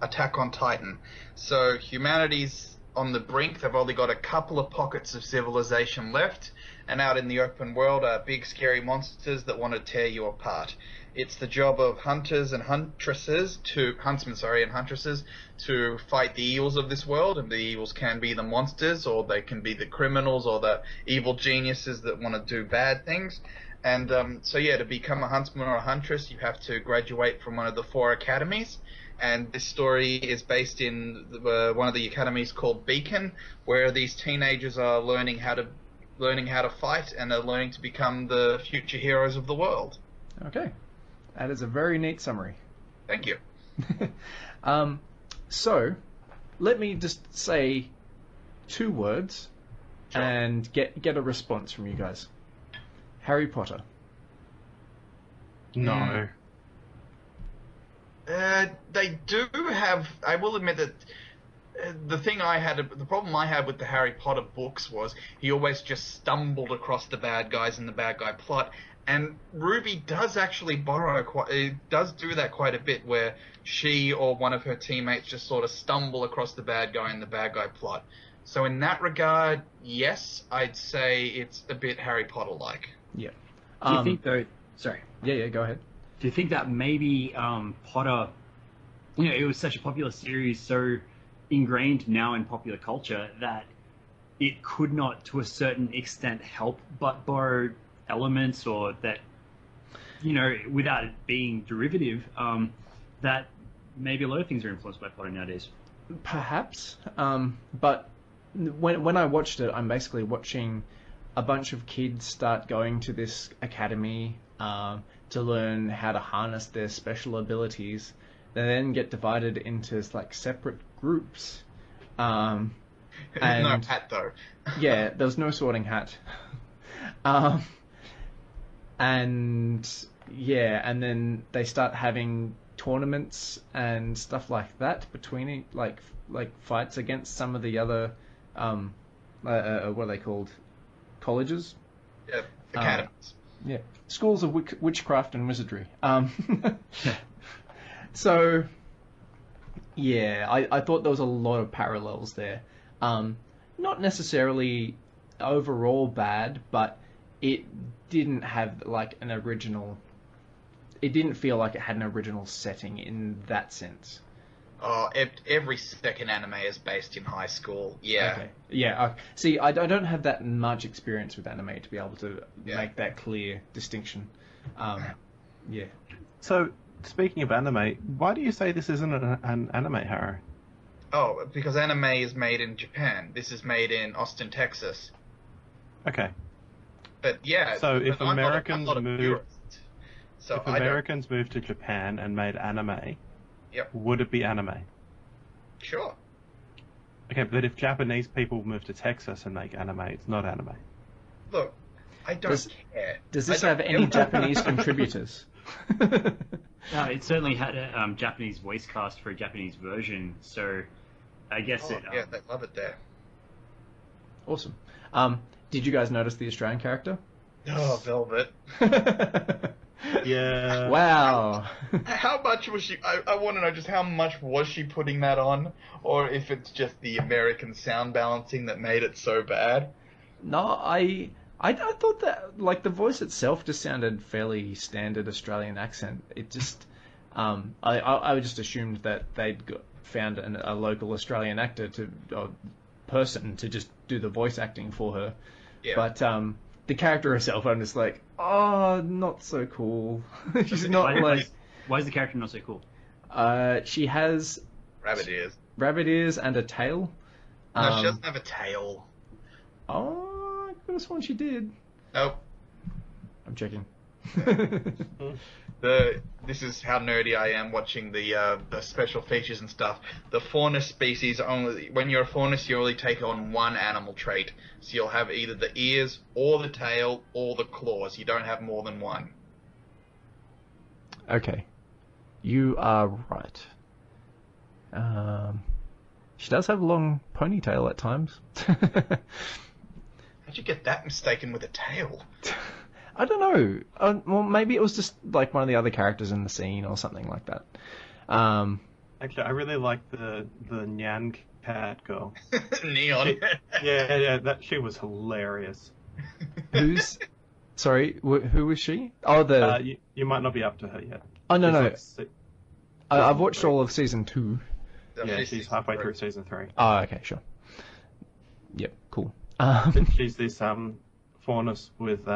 Attack on Titan. So humanity's on the brink. They've only got a couple of pockets of civilization left, and out in the open world are big scary monsters that want to tear you apart. It's the job of hunters and huntresses to fight the evils of this world, and the evils can be the monsters, or they can be the criminals, or the evil geniuses that want to do bad things. And to become a huntsman or a huntress, you have to graduate from one of the 4 academies. And this story is based in one of the academies called Beacon, where these teenagers are learning how to fight, and are learning to become the future heroes of the world. Okay. That is a very neat summary. Thank you. So, let me just say 2 words and get a response from you guys. Harry Potter. No. They do have. I will admit that the problem I had with the Harry Potter books was he always just stumbled across the bad guys and the bad guy plot. And RWBY does actually does do that quite a bit, where she or one of her teammates just sort of stumble across the bad guy and the bad guy plot. So in that regard, yes, I'd say it's a bit Harry Potter-like. Yeah. Do you think though? Sorry. Yeah, go ahead. do you think that maybe Potter, it was such a popular series, so ingrained now in popular culture that it could not, to a certain extent, help but borrow elements, or that, without it being derivative, that maybe a lot of things are influenced by Potter nowadays. Perhaps, but when I watched it, I'm basically watching a bunch of kids start going to this academy to learn how to harness their special abilities. They then get divided into like separate groups. And no hat though. Yeah, there was no sorting hat. And then they start having tournaments and stuff like that between like fights against some of the other what are they called? Colleges? Yeah, academies. Schools of witchcraft and wizardry. So, I thought there was a lot of parallels there. Not necessarily overall bad, but it didn't have like an original. It didn't feel like it had an original setting in that sense. Oh, every second anime is based in high school. Yeah. Okay. Yeah. See, I don't have that much experience with anime to be able to make that clear distinction. Yeah. So, speaking of anime, why do you say this isn't an anime, Harrow? Oh, because anime is made in Japan. This is made in Austin, Texas. Okay. But yeah. So if Americans moved moved to Japan and made anime, yep, would it be anime? Sure. Okay, but if Japanese people move to Texas and make anime, it's not anime. Look, I don't care. Does this have any Japanese contributors? No, it certainly had a Japanese voice cast for a Japanese version, so I guess they love it there. Awesome. Did you guys notice the Australian character? Oh, Velvet. Yeah. Wow. How much was she? I want to know just how much was she putting that on, or if it's just the American sound balancing that made it so bad. No, I thought that like the voice itself just sounded fairly standard Australian accent. It just I just assumed that they'd found a local Australian actor person to just do the voice acting for her. Yeah. But the character herself, I'm just like, oh, not so cool. She's not like. Why is the character not so cool? She has rabbit ears and a tail. No, she doesn't have a tail. Oh, I could have sworn she did. Nope. I'm checking. This is how nerdy I am watching the special features and stuff. The faunus species when you're a faunus, you only take on one animal trait. So you'll have either the ears or the tail or the claws. You don't have more than one. Okay. You are right. She does have a long ponytail at times. How'd you get that mistaken with a tail? I don't know. Well, maybe it was just like one of the other characters in the scene or something like that. Actually, I really like the Nyan cat girl. Neon. She was hilarious. Sorry, who was she? Oh, you might not be up to her yet. Oh, no. Like I've watched all of season 2. Yeah, she's halfway through season 3. Oh, okay, sure. Yep, cool. She's this faunus with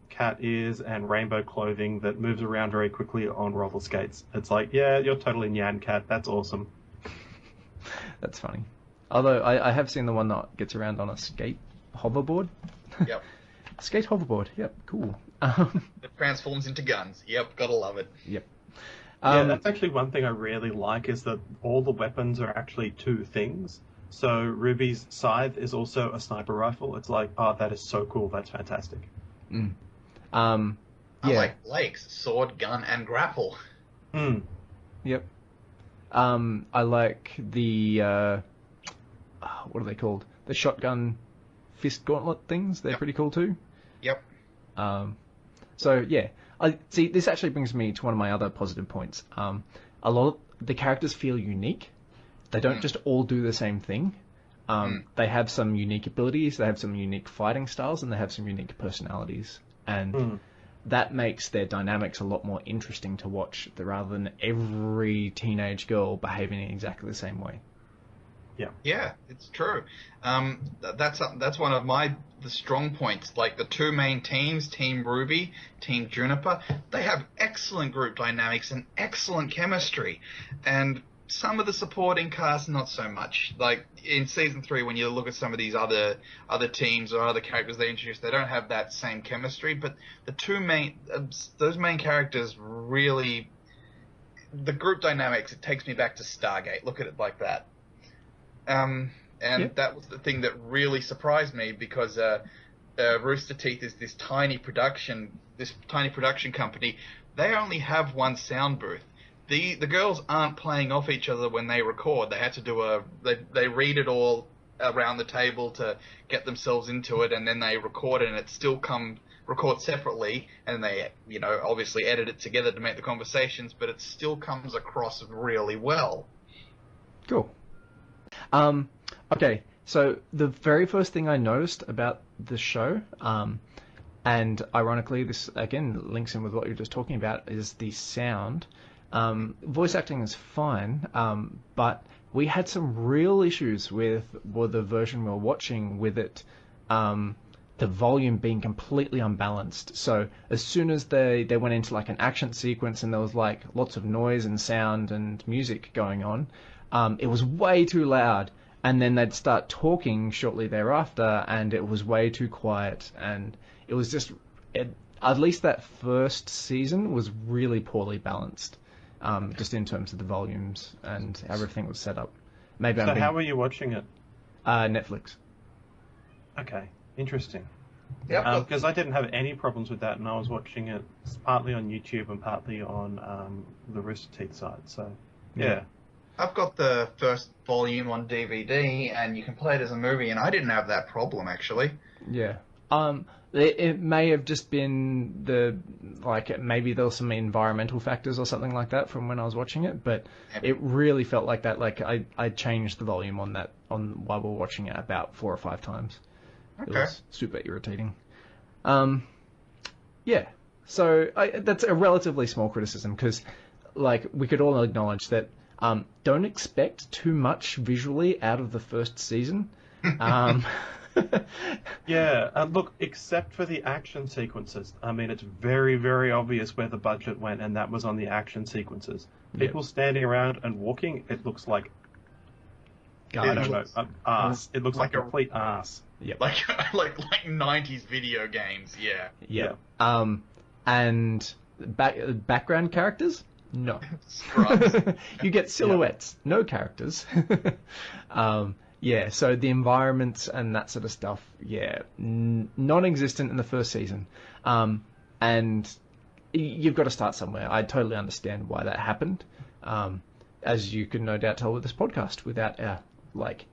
cat ears and rainbow clothing that moves around very quickly on roller skates. It's like, yeah, you're totally Nyan Cat. That's awesome. That's funny. Although I have seen the one that gets around on a skate hoverboard. Yep. Skate hoverboard. Yep, cool. It transforms into guns. Yep, gotta love it. Yep. That's actually one thing I really like is that all the weapons are actually two things. So RWBY's scythe is also a sniper rifle. It's like, oh, that is so cool. That's fantastic. Yeah. I like Blake's sword, gun, and grapple. Yep. I like the what are they called? The shotgun fist gauntlet things. They're pretty cool too. Yep. So yeah, I see. This actually brings me to one of my other positive points. A lot of the characters feel unique. They don't just all do the same thing. They have some unique abilities, they have some unique fighting styles, and they have some unique personalities. And that makes their dynamics a lot more interesting to watch rather than every teenage girl behaving in exactly the same way. Yeah, it's true. That's one of the strong points. Like the two main teams, Team RWBY, Team Juniper, they have excellent group dynamics and excellent chemistry. And some of the supporting cast, not so much. Like in season 3, when you look at some of these other teams or other characters they introduce, they don't have that same chemistry. But the those main characters really, the group dynamics. It takes me back to Stargate. Look at it like that. That was the thing that really surprised me because Rooster Teeth is this tiny production company. They only have one sound booth. The girls aren't playing off each other when they record. They had to they read it all around the table to get themselves into it, and then they record it, and it still record separately, and they obviously edit it together to make the conversations, but it still comes across really well. Cool. Okay, so the very first thing I noticed about the show, and ironically this again links in with what you were just talking about, is the sound. Voice acting is fine, but we had some real issues with the version we were watching with it, the volume being completely unbalanced. So as soon as they went into like an action sequence and there was like lots of noise and sound and music going on, it was way too loud, and then they'd start talking shortly thereafter, and it was way too quiet, and it was just, at least that first season was really poorly balanced, just in terms of the volumes and how everything was set up. Maybe so how were you watching it? Netflix. Okay, interesting. Yeah, because I didn't have any problems with that, and I was watching it partly on YouTube and partly on the Rooster Teeth side, so yeah. I've got the first volume on DVD, and you can play it as a movie, and I didn't have that problem, actually. Yeah. It may have just been maybe there were some environmental factors or something like that from when I was watching it, but it really felt like that. Like I changed the volume on while we were watching it about 4 or 5 times. Okay. It was super irritating. Yeah. So that's a relatively small criticism because, like, we could all acknowledge that. Don't expect too much visually out of the first season. Yeah, look, except for the action sequences. I mean, it's very, very obvious where the budget went, and that was on the action sequences. People standing around and walking, it looks like ass. It looks like complete ass. Yep. Like 90s video games. Yeah. And background characters. No. You get silhouettes, no characters. Yeah, so the environments and that sort of stuff, non-existent in the first season. And you've got to start somewhere. I totally understand why that happened. As you can no doubt tell with this podcast, without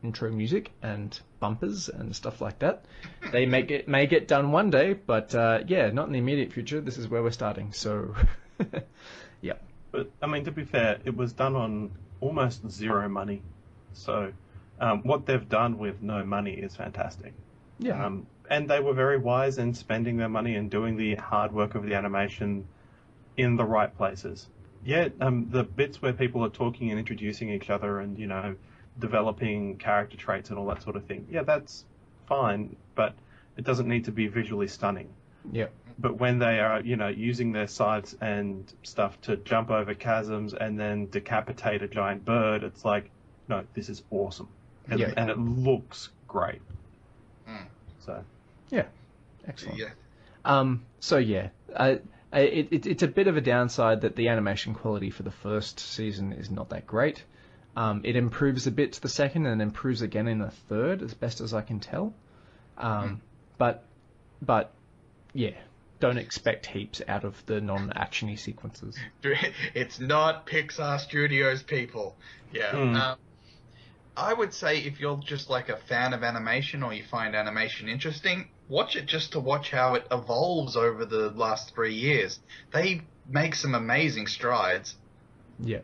intro music and bumpers and stuff like that. They may get done one day, but not in the immediate future. This is where we're starting, so yeah. But, I mean, to be fair, it was done on almost zero money. So, what they've done with no money is fantastic. Yeah. And they were very wise in spending their money and doing the hard work of the animation in the right places. Yeah, the bits where people are talking and introducing each other and, developing character traits and all that sort of thing. Yeah, that's fine, but it doesn't need to be visually stunning. Yeah. But when they are, using their scythes and stuff to jump over chasms and then decapitate a giant bird, it's like, no, this is awesome. And, and it looks great. So. Yeah. Excellent. Yeah. It's a bit of a downside that the animation quality for the first season is not that great. It improves a bit to the second and improves again in the third, as best as I can tell. But yeah, don't expect heaps out of the non-actiony sequences. It's not Pixar Studios, people. Yeah. I would say if you're just like a fan of animation or you find animation interesting, watch it just to watch how it evolves over the last 3 years. They make some amazing strides. Yeah.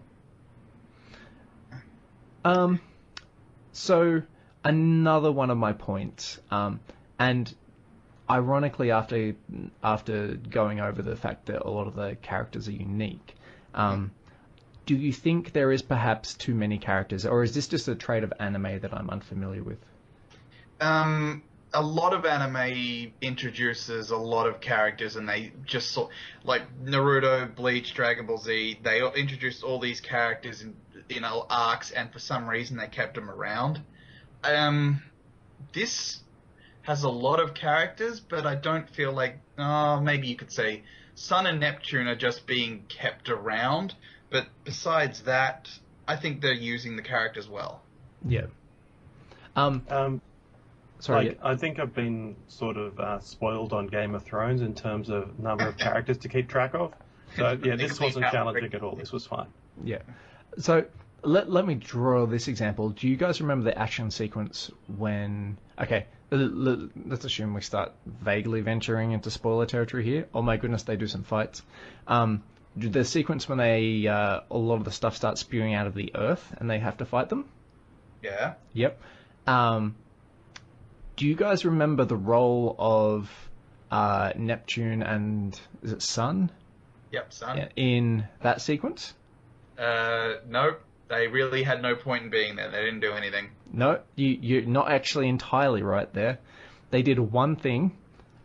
So another one of my points, and ironically, after going over the fact that a lot of the characters are unique, do you think there is perhaps too many characters, or is this just a trait of anime that I'm unfamiliar with? A lot of anime introduces a lot of characters, and they just like Naruto, Bleach, Dragon Ball Z. They introduced all these characters in arcs, and for some reason they kept them around. This has a lot of characters, but I don't feel like. Maybe you could say Sun and Neptune are just being kept around. But besides that, I think they're using the characters well. Yeah. Sorry. I think I've been sort of spoiled on Game of Thrones in terms of number of characters to keep track of. So yeah, this wasn't challenging at all. This was fine. Yeah. So let me draw this example. Do you guys remember the action sequence when? Okay, let's assume we start vaguely venturing into spoiler territory here. Oh my goodness, they do some fights. The sequence when they a lot of the stuff starts spewing out of the earth and they have to fight them. Yeah. Yep. Do you guys remember the role of Neptune and is it Sun? Yep, Sun. In that sequence? Nope. They really had no point in being there. They didn't do anything. No, you're not actually entirely right there. They did one thing,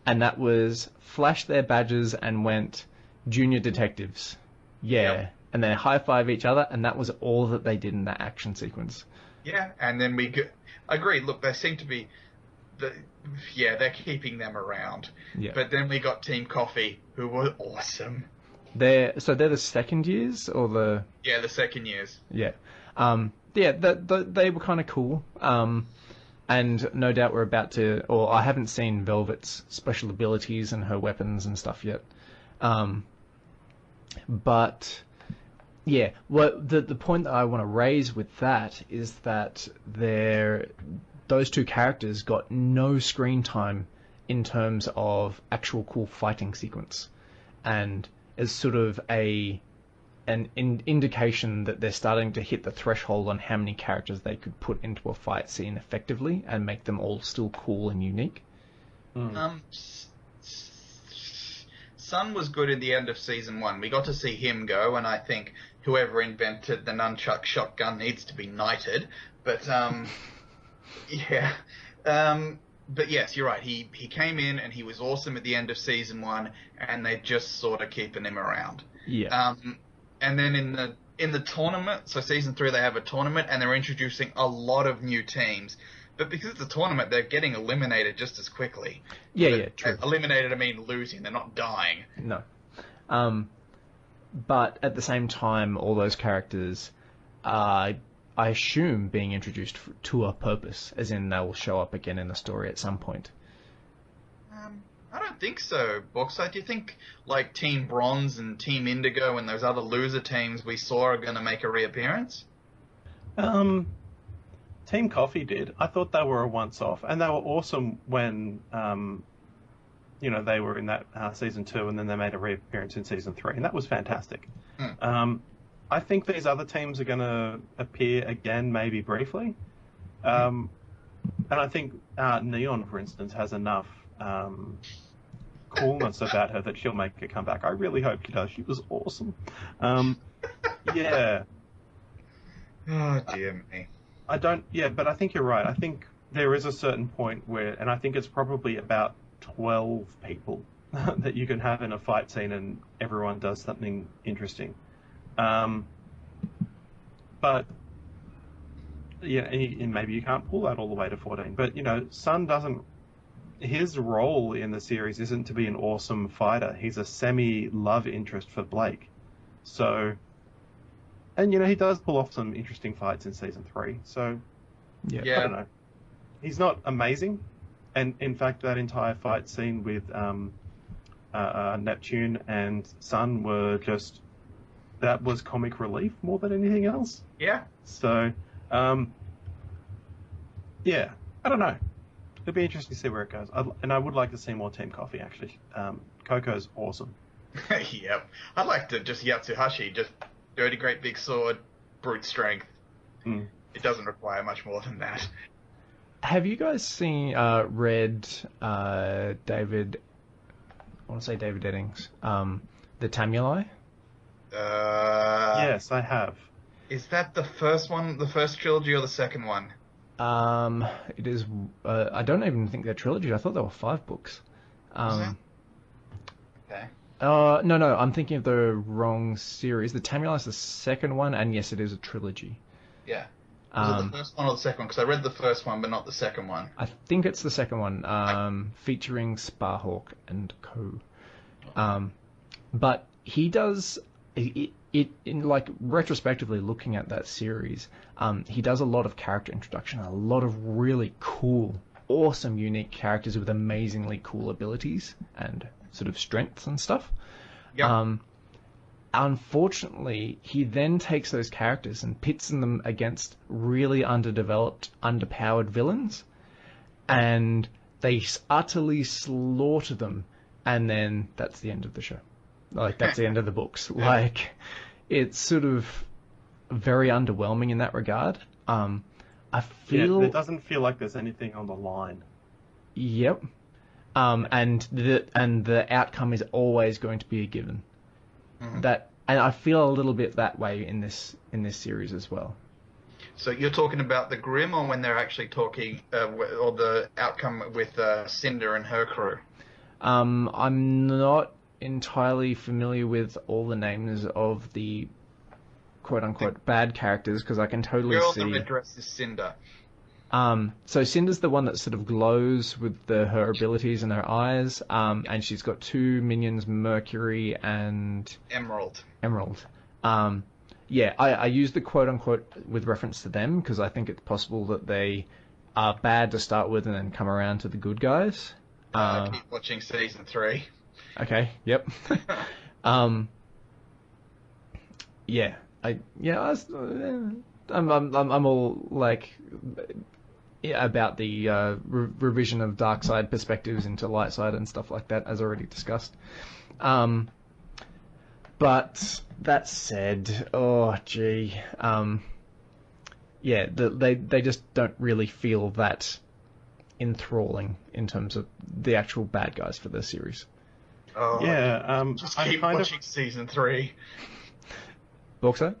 and that was flash their badges and went junior detectives. Yeah. Yep. And then high-five each other, and that was all that they did in that action sequence. Yeah, and then agreed. Look, they seem to be... they're keeping them around. Yeah. But then we got Team Coffee, who were awesome. They're the second years, or the... Yeah, the second years. Yeah. They were kind of cool. And no doubt we're about to... Or I haven't seen Velvet's special abilities and her weapons and stuff yet. But... Yeah, the point that I want to raise with that is that those two characters got no screen time in terms of actual cool fighting sequence, and as sort of an indication that they're starting to hit the threshold on how many characters they could put into a fight scene effectively and make them all still cool and unique. Sun was good at the end of season 1. We got to see him go, and I think whoever invented the nunchuck shotgun needs to be knighted. But yeah. But yes, you're right. He came in and he was awesome at the end of season 1, and they're just sort of keeping him around. Yeah. And then in the tournament, so season 3 they have a tournament, and they're introducing a lot of new teams. But because it's a tournament, they're getting eliminated just as quickly. Yeah, true. Eliminated, I mean losing. They're not dying. No. But at the same time, all those characters are, I assume, being introduced to a purpose, as in they will show up again in the story at some point. I don't think so, Bauxite. Do you think, like, Team Bronze and Team Indigo and those other loser teams we saw are going to make a reappearance? Team Coffee did. I thought they were a once-off, and they were awesome when, they were in that season 2, and then they made a reappearance in season 3, and that was fantastic. I think these other teams are going to appear again, maybe briefly, and I think Neon, for instance, has enough coolness about her that she'll make a comeback. I really hope she does. She was awesome. Yeah. Oh dear me. But I think you're right. I think there is a certain point where, and I think it's probably about 12 people that you can have in a fight scene and everyone does something interesting. But, yeah, and maybe you can't pull that all the way to 14. But, Sun doesn't... His role in the series isn't to be an awesome fighter. He's a semi-love interest for Blake. So... And, he does pull off some interesting fights in Season 3, so... Yeah. I don't know. He's not amazing, and, in fact, that entire fight scene with Neptune and Sun were just... That was comic relief more than anything else. Yeah. So, yeah, I don't know. It'll be interesting to see where it goes. And I would like to see more Team Coffee, actually. Coco's awesome. Yep. I'd like to just Yatsuhashi, just... Dirty great big sword, brute strength. It doesn't require much more than that. Have you guys read David? I want to say David Eddings, the Tamuli? Yes, I have. Is that the first one, the first trilogy, or the second one? It is. I don't even think they're trilogy. I thought there were 5 books. Is that? Okay. No, I'm thinking of the wrong series. The Tamuli is the second one, and yes, it is a trilogy. Yeah. Was it the first one or the second one? Because I read the first one, but not the second one. I think it's the second one, featuring Sparhawk and co. But he does it in like retrospectively looking at that series. He does a lot of character introduction, a lot of really cool, awesome, unique characters with amazingly cool abilities and sort of strengths and stuff. Yeah. Unfortunately, he then takes those characters and pits them against really underdeveloped, underpowered villains, and they utterly slaughter them, and then that's the end of the show. Like, that's the end of the books. Like, it's sort of very underwhelming in that regard. I feel... Yeah, it doesn't feel like there's anything on the line. Yep. And the outcome is always going to be a given. Mhm. And I feel a little bit that way in this series as well. So you're talking about the Grimm, or when they're actually talking, or the outcome with Cinder and her crew? I'm not entirely familiar with all the names of the quote-unquote bad characters, because I can totally Girl see... in the red dress is Cinder. So Cinder's the one that sort of glows with her abilities and her eyes, and she's got 2 minions, Mercury and... Emerald. Yeah, I use the quote-unquote with reference to them, because I think it's possible that they are bad to start with and then come around to the good guys. Keep watching season 3. Okay, yep. Yeah, I'm all like about the revision of dark side perspectives into light side and stuff like that, as already discussed. But that said, yeah, they just don't really feel that enthralling in terms of the actual bad guys for the series. Oh, Yeah, just I keep kind watching season 3. Bauxite?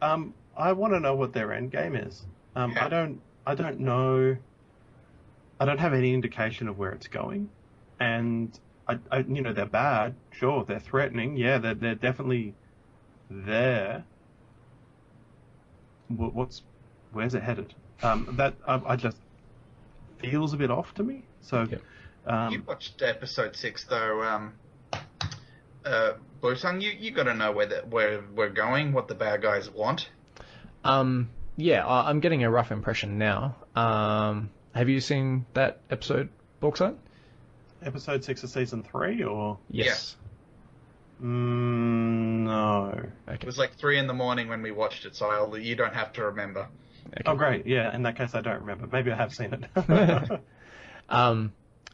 I want to know what their end game is. Yeah. I don't know. I don't have any indication of where it's going, and they're bad. Sure, they're threatening. Yeah, they're definitely there. Where's it headed? That I just feels a bit off to me. So, Yep. You watched episode 6 though. Bluetongue, you got to know where we're going, what the bad guys want. Yeah, I'm getting a rough impression now. Have you seen that episode, Bauxite? Episode 6 of season 3, or Yes. no. Okay. It was like 3 in the morning when we watched it, so you don't have to remember. Okay. Oh, great. Yeah, in that case, I don't remember. Maybe I have seen it.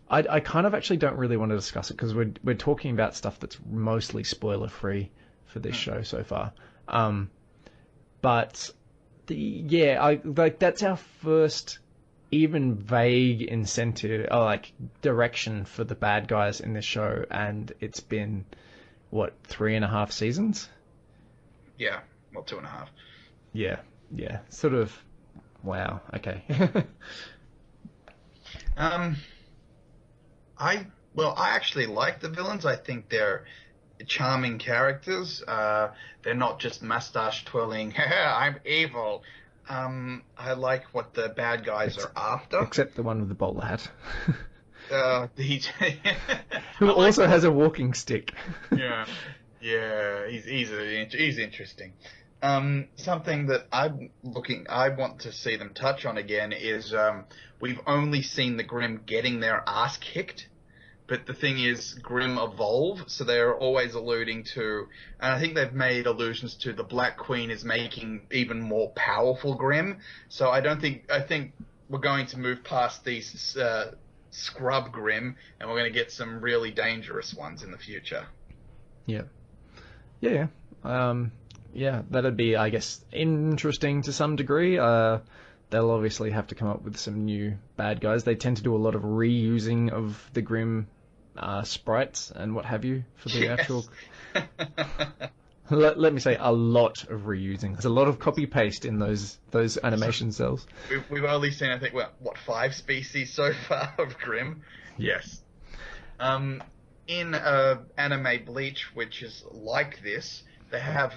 I kind of actually don't really want to discuss it because we're talking about stuff that's mostly spoiler free for this show so far. But that's our first even vague incentive or like direction for the bad guys in this show, and it's been 3.5 seasons? Yeah, well, 2.5. Yeah, sort of. Wow. Okay. I actually like the villains. I think they're charming characters. They're not just mustache twirling, I'm evil. I like what the bad guys are after. Except the one with the bowler hat. Who also has a walking stick. Yeah, he's interesting. Something that I want to see them touch on again is we've only seen the Grimm getting their ass kicked, but the thing is Grimm evolve, so they're always alluding to, and I think they've made allusions to the Black Queen is making even more powerful Grimm. So I think we're going to move past these scrub Grimm, and we're going to get some really dangerous ones in the future. Yeah. Yeah, that'd be, I guess, interesting to some degree. they'll obviously have to come up with some new bad guys. They tend to do a lot of reusing of the Grimm sprites and what have you for the actual. Let me say a lot of reusing. There's a lot of copy paste in those animation cells. We've only seen, I think, what 5 species so far of Grimm? Yes. In anime Bleach, which is like this, they have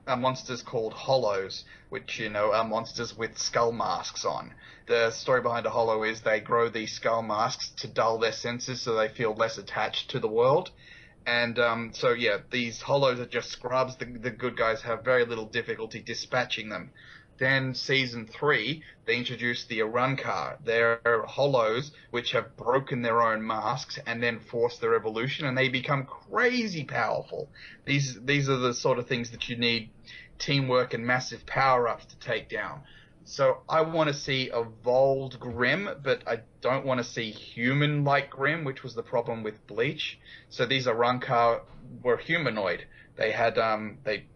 monsters called hollows, which, are monsters with skull masks on. The story behind a hollow is they grow these skull masks to dull their senses so they feel less attached to the world. And these hollows are just scrubs. The good guys have very little difficulty dispatching them. Then Season 3, they introduced the Arrancar. They're hollows which have broken their own masks and then forced their evolution, and they become crazy powerful. These are the sort of things that you need teamwork and massive power-ups to take down. So I want to see evolved Grimm, but I don't want to see human-like Grimm, which was the problem with Bleach. So these Arrancar were humanoid. They had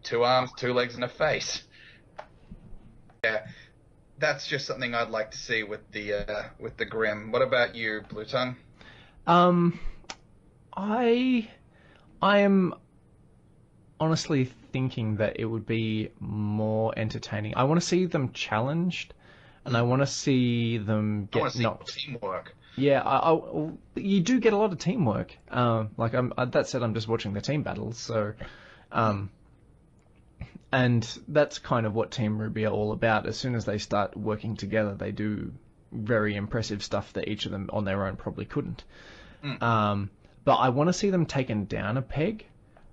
2 arms, 2 legs, and a face. Yeah, that's just something I'd like to see with the Grimm. What about you, Bluetongue? I am honestly thinking that it would be more entertaining. I want to see them challenged, and I want to see them get knocked. Teamwork. Yeah, you do get a lot of teamwork. That said, I'm just watching the team battles, so, and that's kind of what Team RWBY are all about. As soon as they start working together, they do very impressive stuff that each of them on their own probably couldn't. But I want to see them taken down a peg.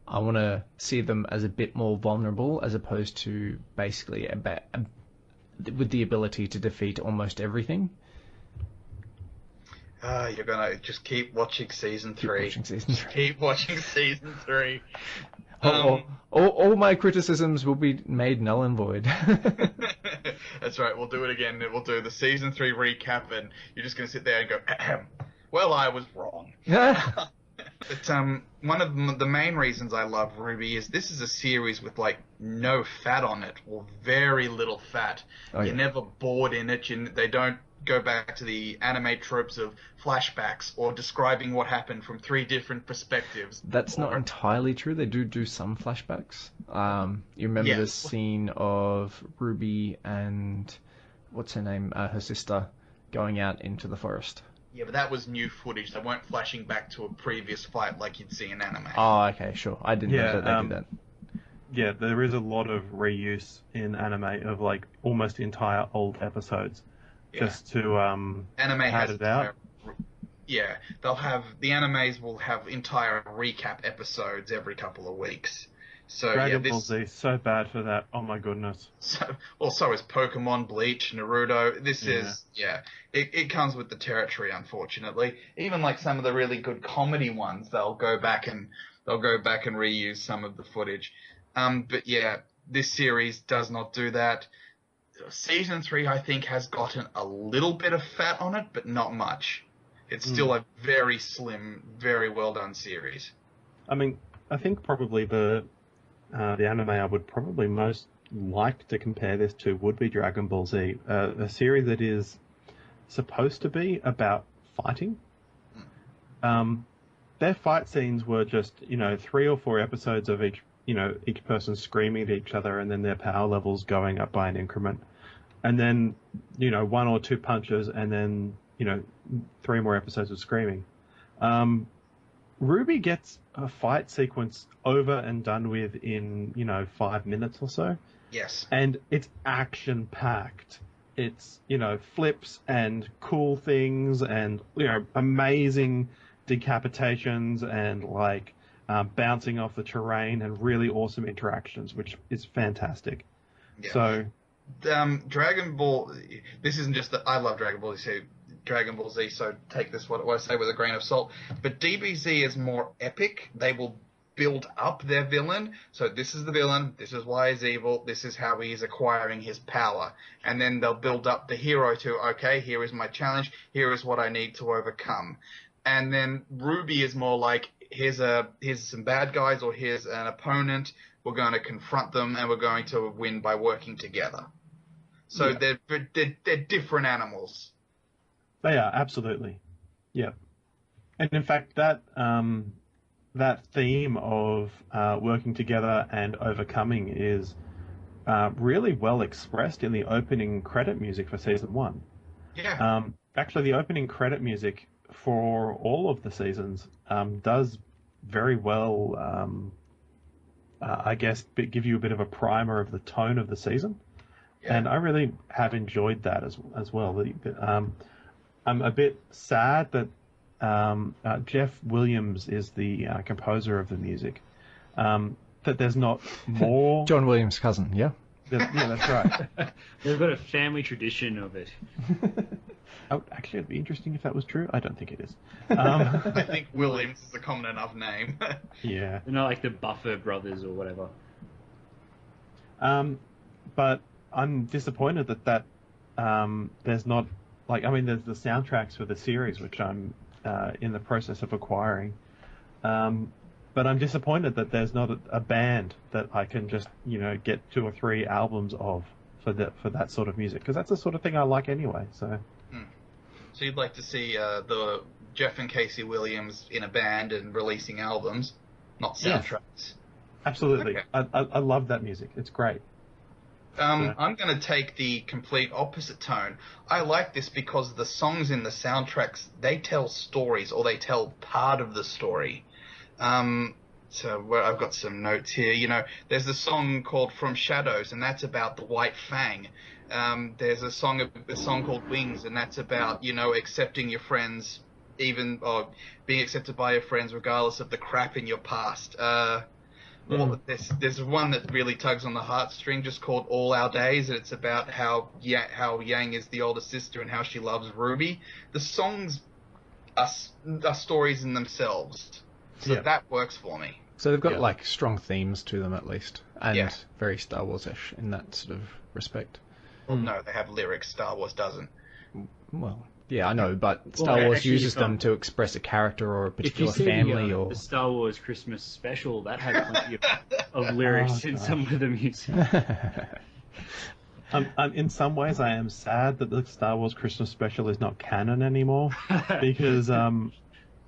I want to see them as a bit more vulnerable, as opposed to basically with the ability to defeat almost everything. You're gonna just keep watching Season 3. Keep watching Season 3. All my criticisms will be made null and void. That's right. We'll do it again. We'll do the Season 3 recap, and you're just gonna sit there and go, well, I was wrong. But one of the main reasons I love RWBY is this is a series with no fat on it, or very little fat. You're never bored in it. They don't go back to the anime tropes of flashbacks or describing what happened from 3 different perspectives. That's not entirely true. They do some flashbacks. You remember the scene of RWBY and what's her name, her sister, going out into the forest. Yeah, but that was new footage. They weren't flashing back to a previous fight like you'd see in anime. Oh, okay, sure. I didn't know that they did that. Yeah, there is a lot of reuse in anime of almost entire old episodes, just to anime pad it out. Yeah, the animes will have entire recap episodes every couple of weeks. So Dragon Ball Z is so bad for that. Oh my goodness. So is Pokemon, Bleach, Naruto. It comes with the territory, unfortunately. Even some of the really good comedy ones, they'll go back and reuse some of the footage. But yeah, this series does not do that. Season 3, I think, has gotten a little bit of fat on it, but not much. It's still a very slim, very well done series. I mean, I think probably the anime I would probably most like to compare this to would be Dragon Ball Z, a series that is supposed to be about fighting. Their fight scenes were just 3 or 4 episodes of each person screaming at each other, and then their power levels going up by an increment, and then 1 or 2 punches, and then 3 more episodes of screaming. RWBY gets a fight sequence over and done with in 5 minutes or so. Yes. And it's action packed. It's flips and cool things and amazing decapitations and bouncing off the terrain and really awesome interactions, which is fantastic. Yeah. So Dragon Ball. This isn't just that I love Dragon Ball Z, so take this what I say with a grain of salt. But DBZ is more epic. They will build up their villain. So this is the villain. This is why he's evil. This is how he is acquiring his power. And then they'll build up the hero to, okay, here is my challenge. Here is what I need to overcome. And then RWBY is more here's some bad guys, or here's an opponent. We're going to confront them, and we're going to win by working together. So Yeah. they're different animals. They are, absolutely. Yeah. And in fact, that theme of working together and overcoming is really well expressed in the opening credit music for season 1. Yeah. Actually, the opening credit music for all of the seasons does very well, I guess, give you a bit of a primer of the tone of the season. Yeah. And I really have enjoyed that as well. I'm a bit sad that Jeff Williams is the composer of the music. That there's not more. John Williams' cousin, yeah? Yeah, that's right. They've got a family tradition of it. Oh, actually, it'd be interesting if that was true. I don't think it is. I think Williams is a common enough name. Yeah. They're not like the Buffer brothers or whatever. But I'm disappointed that there's not, like, I mean, there's the soundtracks for the series, which I'm in the process of acquiring. But I'm disappointed that there's not a band that I can just, get 2 or 3 albums of for that sort of music, because that's the sort of thing I like anyway. So. So you'd like to see the Jeff and Casey Williams in a band and releasing albums, not soundtracks. Yes. Absolutely. Okay. I love that music. It's great. I'm going to take the complete opposite tone. I like this because the songs in the soundtracks, they tell stories, or they tell part of the story. So I've got some notes here. There's a song called From Shadows, and that's about the White Fang. There's a song called Wings, and that's about, accepting your friends, or being accepted by your friends regardless of the crap in your past. There's one that really tugs on the heartstring, just called All Our Days, and it's about how Yang is the older sister and how she loves RWBY. The songs are stories in themselves, so that works for me. So they've got like strong themes to them at least, and Yeah. very Star Wars-ish in that sort of respect. Well, no, they have lyrics. Star Wars doesn't. Well, yeah, I know, but Star Wars actually, uses them to express a character or a If you particular see family the Star Wars Christmas special, that had plenty of lyrics in some of the music. In some ways, I am sad that the Star Wars Christmas special is not canon anymore, because,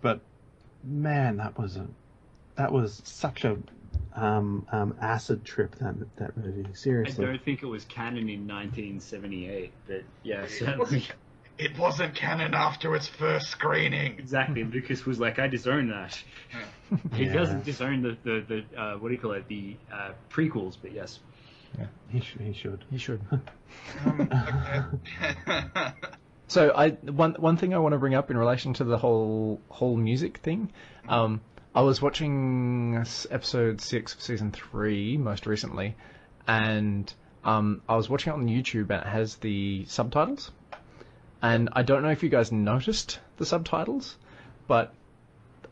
but man, that was such a acid trip, that movie. Seriously, I don't think it was canon in 1978, but yeah, certainly. It wasn't canon after its first screening. Exactly, Lucas was like, I disown that. He doesn't disown the what do you call it, the prequels, but yes. Yeah, he should. He should. Okay. So one thing I want to bring up in relation to the whole music thing, I was watching episode 6 of season 3 most recently, and I was watching it on YouTube, and it has the subtitles. And I don't know if you guys noticed the subtitles, but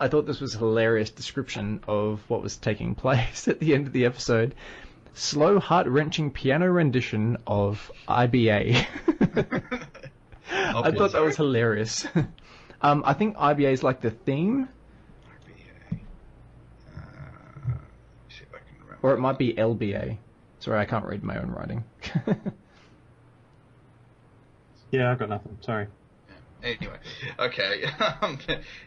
I thought this was a hilarious description of what was taking place at the end of the episode. Slow, heart-wrenching piano rendition of IBA. I thought that was hilarious. I think IBA is like the theme. RBA. See if I can remember. Or it might be LBA. Sorry, I can't read my own writing. Yeah, I've got nothing. Sorry. Anyway, okay.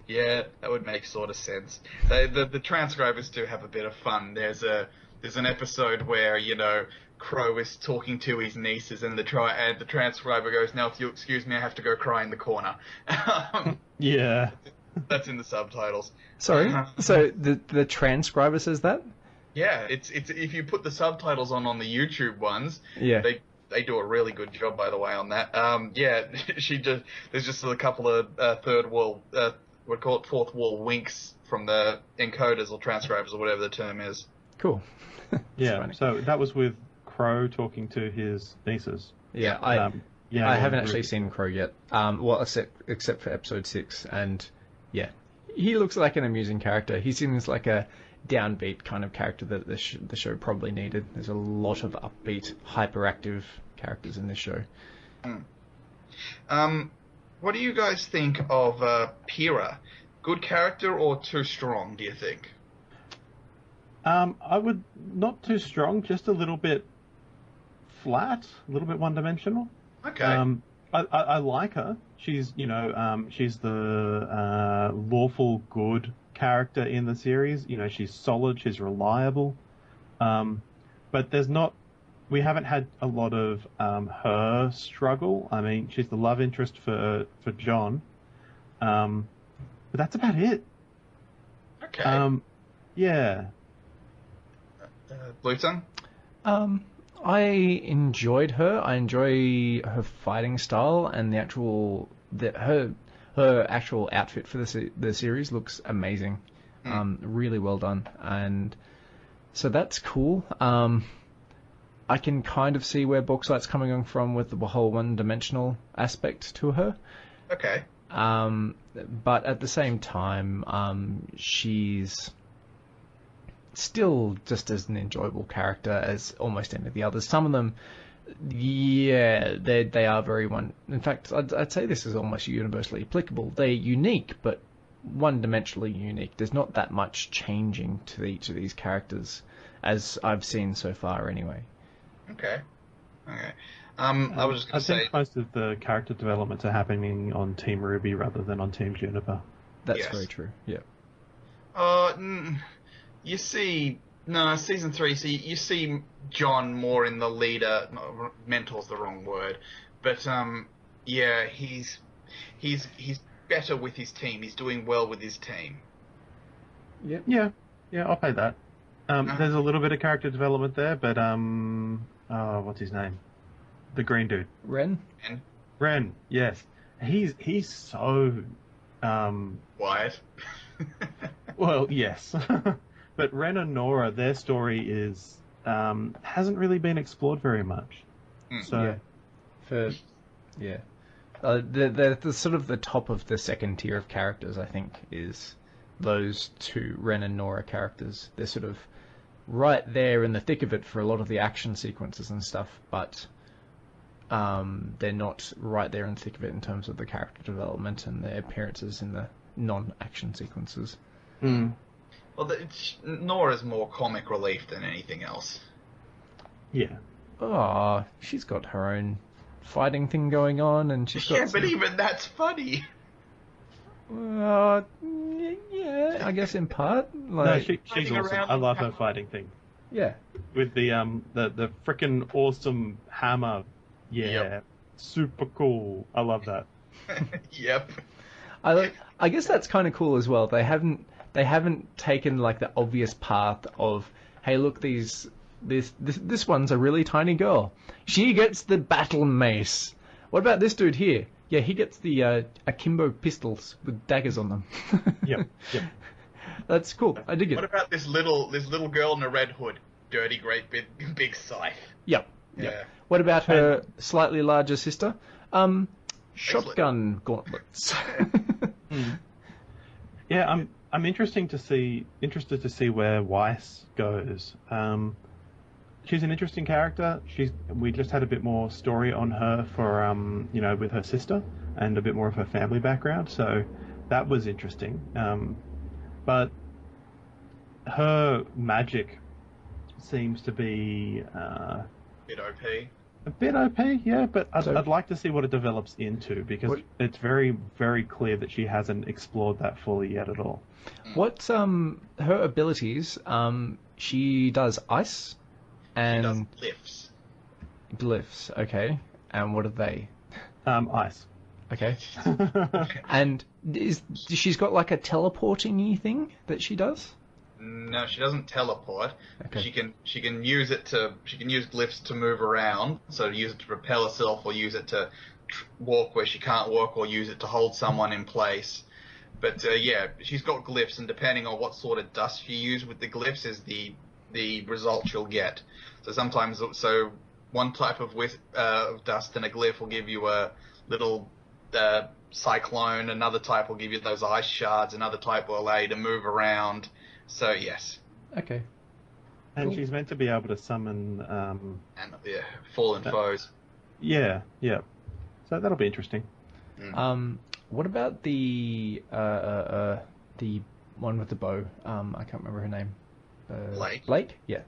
Yeah, that would make sort of sense. The transcribers do have a bit of fun. There's an episode where, Crow is talking to his nieces, and the transcriber goes, "Now, if you excuse me, I have to go cry in the corner." Yeah. That's in the subtitles. Sorry? So the transcriber says that? Yeah, it's if you put the subtitles on the YouTube ones, Yeah. They do a really good job, by the way, on that. Yeah, there's just a couple of fourth wall winks from the encoders or transcribers or whatever the term is. Cool. Yeah. funny. So that was with Crow talking to his nieces. Yeah, I haven't actually seen Crow yet. Well, except for episode 6, and yeah, he looks like an amusing character. He seems like a downbeat kind of character that the show probably needed. There's a lot of upbeat, hyperactive characters in this show. What do you guys think of Pyrrha? Good character or too strong, do you think? I would not too strong, just a little bit flat, a little bit one-dimensional. Okay. I like her. She's, she's the lawful good character in the series. She's solid, she's reliable. But we haven't had a lot of her struggle. I mean, she's the love interest for John. But that's about it. Okay. Yeah. Bluetongue? I enjoyed her. I enjoy her fighting style, and her actual outfit for the series looks amazing. Really well done, and so that's cool. I can kind of see where Bauxite's coming on from with the whole one-dimensional aspect to her. Okay. But at the same time, she's still just as an enjoyable character as almost any of the others. Some of them, yeah, they are very one. In fact, I'd say this is almost universally applicable. They're unique, but one-dimensionally unique. There's not that much changing to each of these characters, as I've seen so far, anyway. Okay. I was just going to say... I think most of the character developments are happening on Team RWBY rather than on Team Juniper. That's very true, yeah. You see... No, Season 3, you see John more in the leader... No, mentor's the wrong word. But, yeah, he's better with his team. He's doing well with his team. Yeah, I'll pay that. There's a little bit of character development there, but, what's his name? The green dude. Ren, yes. He's so... Wyatt? Well, yes. But Ren and Nora, their story is... hasn't really been explored very much. So... Yeah. They're the sort of the top of the second tier of characters, I think, is those two Ren and Nora characters. They're sort of right there in the thick of it for a lot of the action sequences and stuff, but they're not right there in the thick of it in terms of the character development and their appearances in the non-action sequences. Well, Nora's more comic relief than anything else. Yeah. Oh, she's got her own fighting thing going on, and she's got... Yeah, but even that's funny. Yeah, I guess in part. Like, no, she's awesome. I love her fighting thing. Yeah. With the frickin' awesome hammer. Yeah. Yep. Super cool. I love that. Yep. I guess that's kind of cool as well. They haven't taken like the obvious path of, hey, look, this one's a really tiny girl. She gets the battle mace. What about this dude here? Yeah, he gets the akimbo pistols with daggers on them. Yep. That's cool. I dig it. What about this little girl in a red hood? Dirty, great big scythe. Yep. Yeah. What about her slightly larger sister? Shotgun gauntlets. Yeah, I'm interested to see where Weiss goes. She's an interesting character. We just had a bit more story on her for with her sister and a bit more of her family background, so that was interesting. But her magic seems to be bit OP. A bit OP, yeah, but I'd like to see what it develops into, because it's very, very clear that she hasn't explored that fully yet at all. What's her abilities? She does ice, and she does glyphs. Okay, and what are they? Ice. Okay. And she's got like a teleporting-y thing that she does? No, she doesn't teleport. Okay. She can use glyphs to move around. So use it to propel herself, or use it to walk where she can't walk, or use it to hold someone in place. But yeah, she's got glyphs, and depending on what sort of dust you use with the glyphs is the result you'll get. So sometimes, one type of dust in a glyph will give you a little cyclone. Another type will give you those ice shards. Another type will allow you to move around. So yes. Okay. And cool. She's meant to be able to summon fallen foes. Yeah. So that'll be interesting. What about the one with the bow? I can't remember her name. Blake. Blake? Yeah.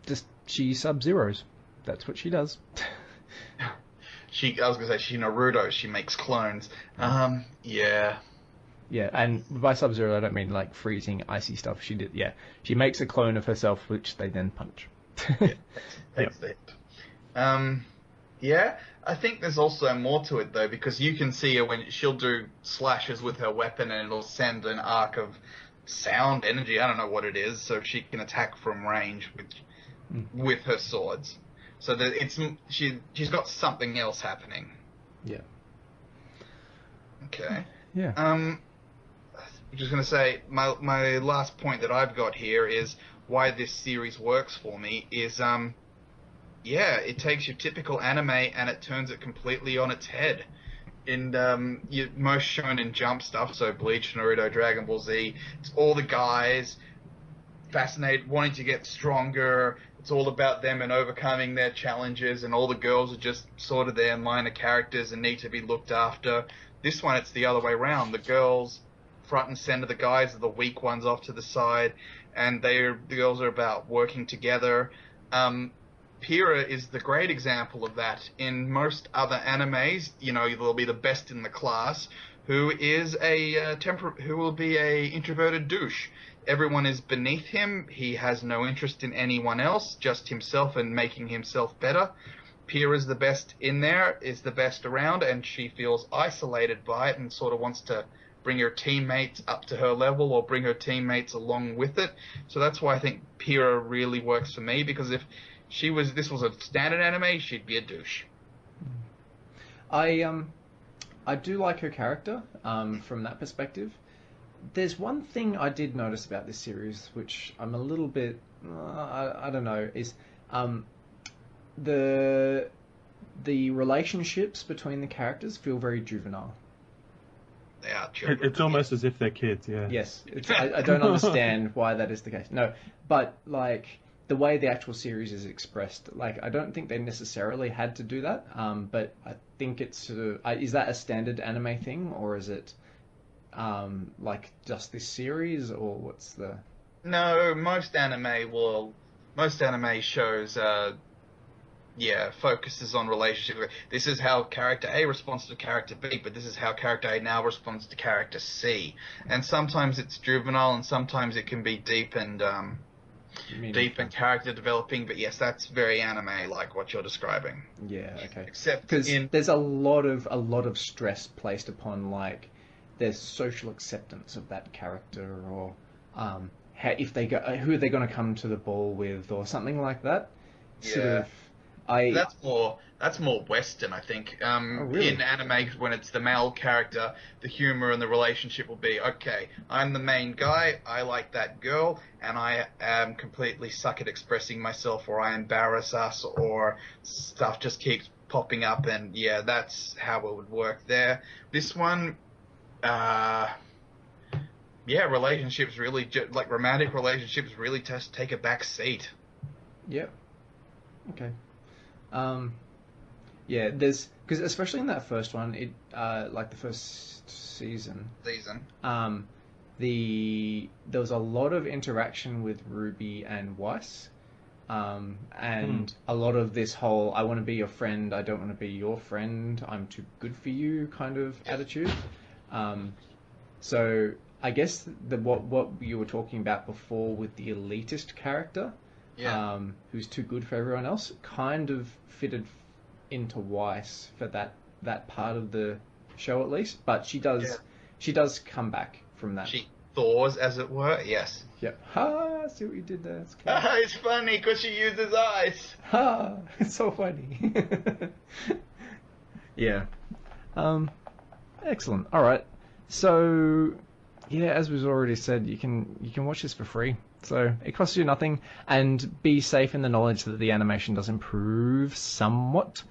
Just She Sub-Zeros. That's what she does. I was gonna say she Naruto. She makes clones. Yeah. Yeah, and by Sub-Zero I don't mean like freezing, icy stuff. She makes a clone of herself, which they then punch. Yeah, takes the hit. Yeah, I think there's also more to it though, because you can see her when she'll do slashes with her weapon, and it'll send an arc of sound energy. I don't know what it is, so she can attack from range with her swords. So that she's got something else happening. Yeah. Okay. Yeah. I'm just gonna say my last point that I've got here is why this series works for me is yeah, it takes your typical anime and it turns it completely on its head. In your most Shonen Jump stuff, so Bleach, Naruto, Dragon Ball Z, it's all the guys fascinated, wanting to get stronger. It's all about them and overcoming their challenges, and all the girls are just sort of their minor characters and need to be looked after. This one, it's the other way around. The girls front and center, the guys are the weak ones off to the side, and the girls are about working together. Pyrrha is the great example of that. In most other animes, there'll be the best in the class who is who will be a introverted douche. Everyone is beneath him. He has no interest in anyone else, just himself and making himself better. Pyrrha's the best in there, is the best around, and she feels isolated by it and sort of wants to bring her teammates up to her level or bring her teammates along with it. So that's why I think Pyrrha really works for me, because if this was a standard anime, she'd be a douche. I do like her character from that perspective. There's one thing I did notice about this series, which I'm a little bit, I don't know, is the relationships between the characters feel very juvenile. They are children. It's almost as if they're kids, yeah. Yes, I don't understand why that is the case. No, but like the way the actual series is expressed, like I don't think they necessarily had to do that. But I think it's is that a standard anime thing, or is it like just this series, or what's the? No, most anime shows focuses on relationship. This is how character A responds to character B, but this is how character A now responds to character C. And sometimes it's juvenile, and sometimes it can be deep and character developing. But yes, that's very anime, like what you're describing. Yeah, okay. Except because there's a lot of stress placed upon like their social acceptance of that character, or if they go, who are they going to come to the ball with, or something like that. Yeah. That's more Western, I think. Really? In anime, when it's the male character, the humor and the relationship will be, okay, I'm the main guy, I like that girl, and I am completely suck at expressing myself, or I embarrass us, or stuff just keeps popping up, and yeah, that's how it would work there. This one, relationships really, like romantic relationships really just take a back seat. Yep. Okay. There's because especially in that first one, it like the first season. There was a lot of interaction with RWBY and Weiss, and a lot of this whole "I want to be your friend, I don't want to be your friend, I'm too good for you" kind of attitude. So I guess what you were talking about before with the elitist character. Yeah. Who's too good for everyone else, kind of fitted into Weiss for that part of the show at least. But she does come back from that. She thaws, as it were. Yes. Yep. Ha! See what you did there. It's funny because she uses ice. Ha! It's so funny. Yeah. Excellent. All right. So yeah, as we've already said, you can watch this for free. So it costs you nothing, and be safe in the knowledge that the animation does improve somewhat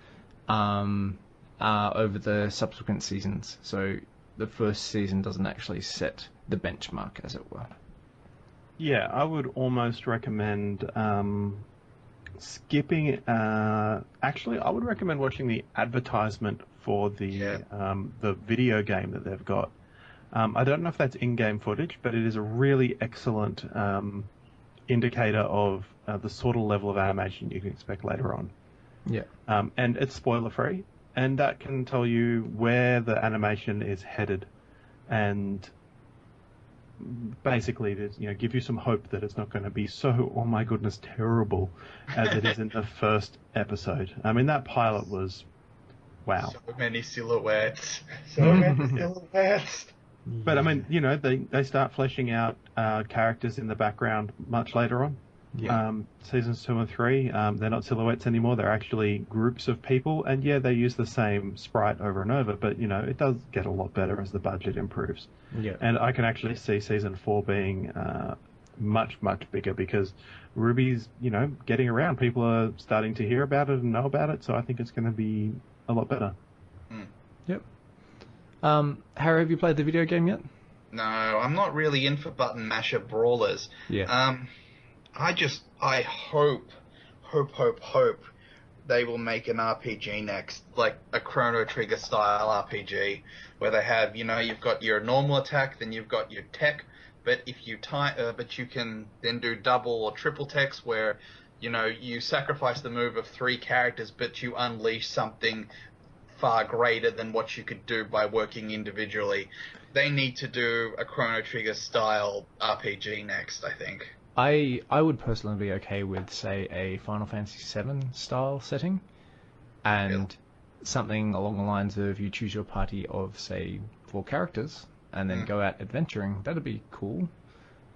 over the subsequent seasons. So the first season doesn't actually set the benchmark, as it were. Yeah, I would almost recommend skipping. Actually, I would recommend watching the advertisement for the video game that they've got. I don't know if that's in-game footage, but it is a really excellent indicator of the sort of level of animation you can expect later on. Yeah. And it's spoiler free, and that can tell you where the animation is headed, and basically give you some hope that it's not going to be so, oh my goodness, terrible as it is in the first episode. I mean, that pilot was, wow. So many silhouettes. So many silhouettes. But I mean, they start fleshing out characters in the background much later on. Yeah. Seasons 2 and 3, they're not silhouettes anymore. They're actually groups of people, and yeah, they use the same sprite over and over. But it does get a lot better as the budget improves. Yeah. And I can actually see season 4 being much bigger because RWBY's getting around. People are starting to hear about it and know about it. So I think it's going to be a lot better. Yep. Harrow, have you played the video game yet? No, I'm not really in for button masher brawlers. Yeah. I hope they will make an RPG next, like a Chrono Trigger style RPG, where they have, you've got your normal attack, then you've got your tech, but if you but you can then do double or triple techs, where, you sacrifice the move of 3 characters, but you unleash something far greater than what you could do by working individually. They need to do a Chrono Trigger style RPG next, I think. I would personally be okay with, say, a Final Fantasy VII style setting, and something along the lines of you choose your party of, say, 4 characters, and then go out adventuring. That'd be cool.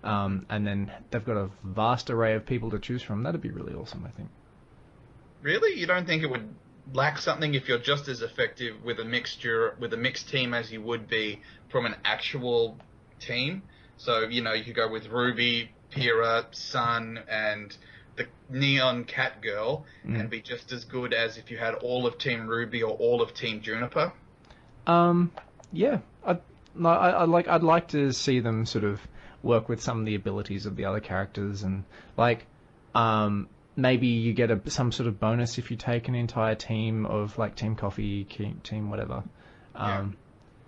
And then they've got a vast array of people to choose from. That'd be really awesome, I think. Really? You don't think it would lack something if you're just as effective with a mixed team as you would be from an actual team? So, you could go with RWBY, Pyrrha, Sun, and the Neon Cat Girl, and be just as good as if you had all of Team RWBY or all of Team Juniper? Yeah. I'd like to see them sort of work with some of the abilities of the other characters, and maybe you get some sort of bonus if you take an entire team of like Team Coffee, Team whatever.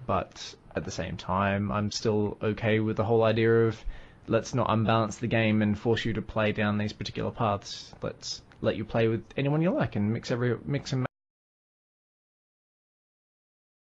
But at the same time, I'm still okay with the whole idea of let's not unbalance the game and force you to play down these particular paths. Let's let you play with anyone you like and mix and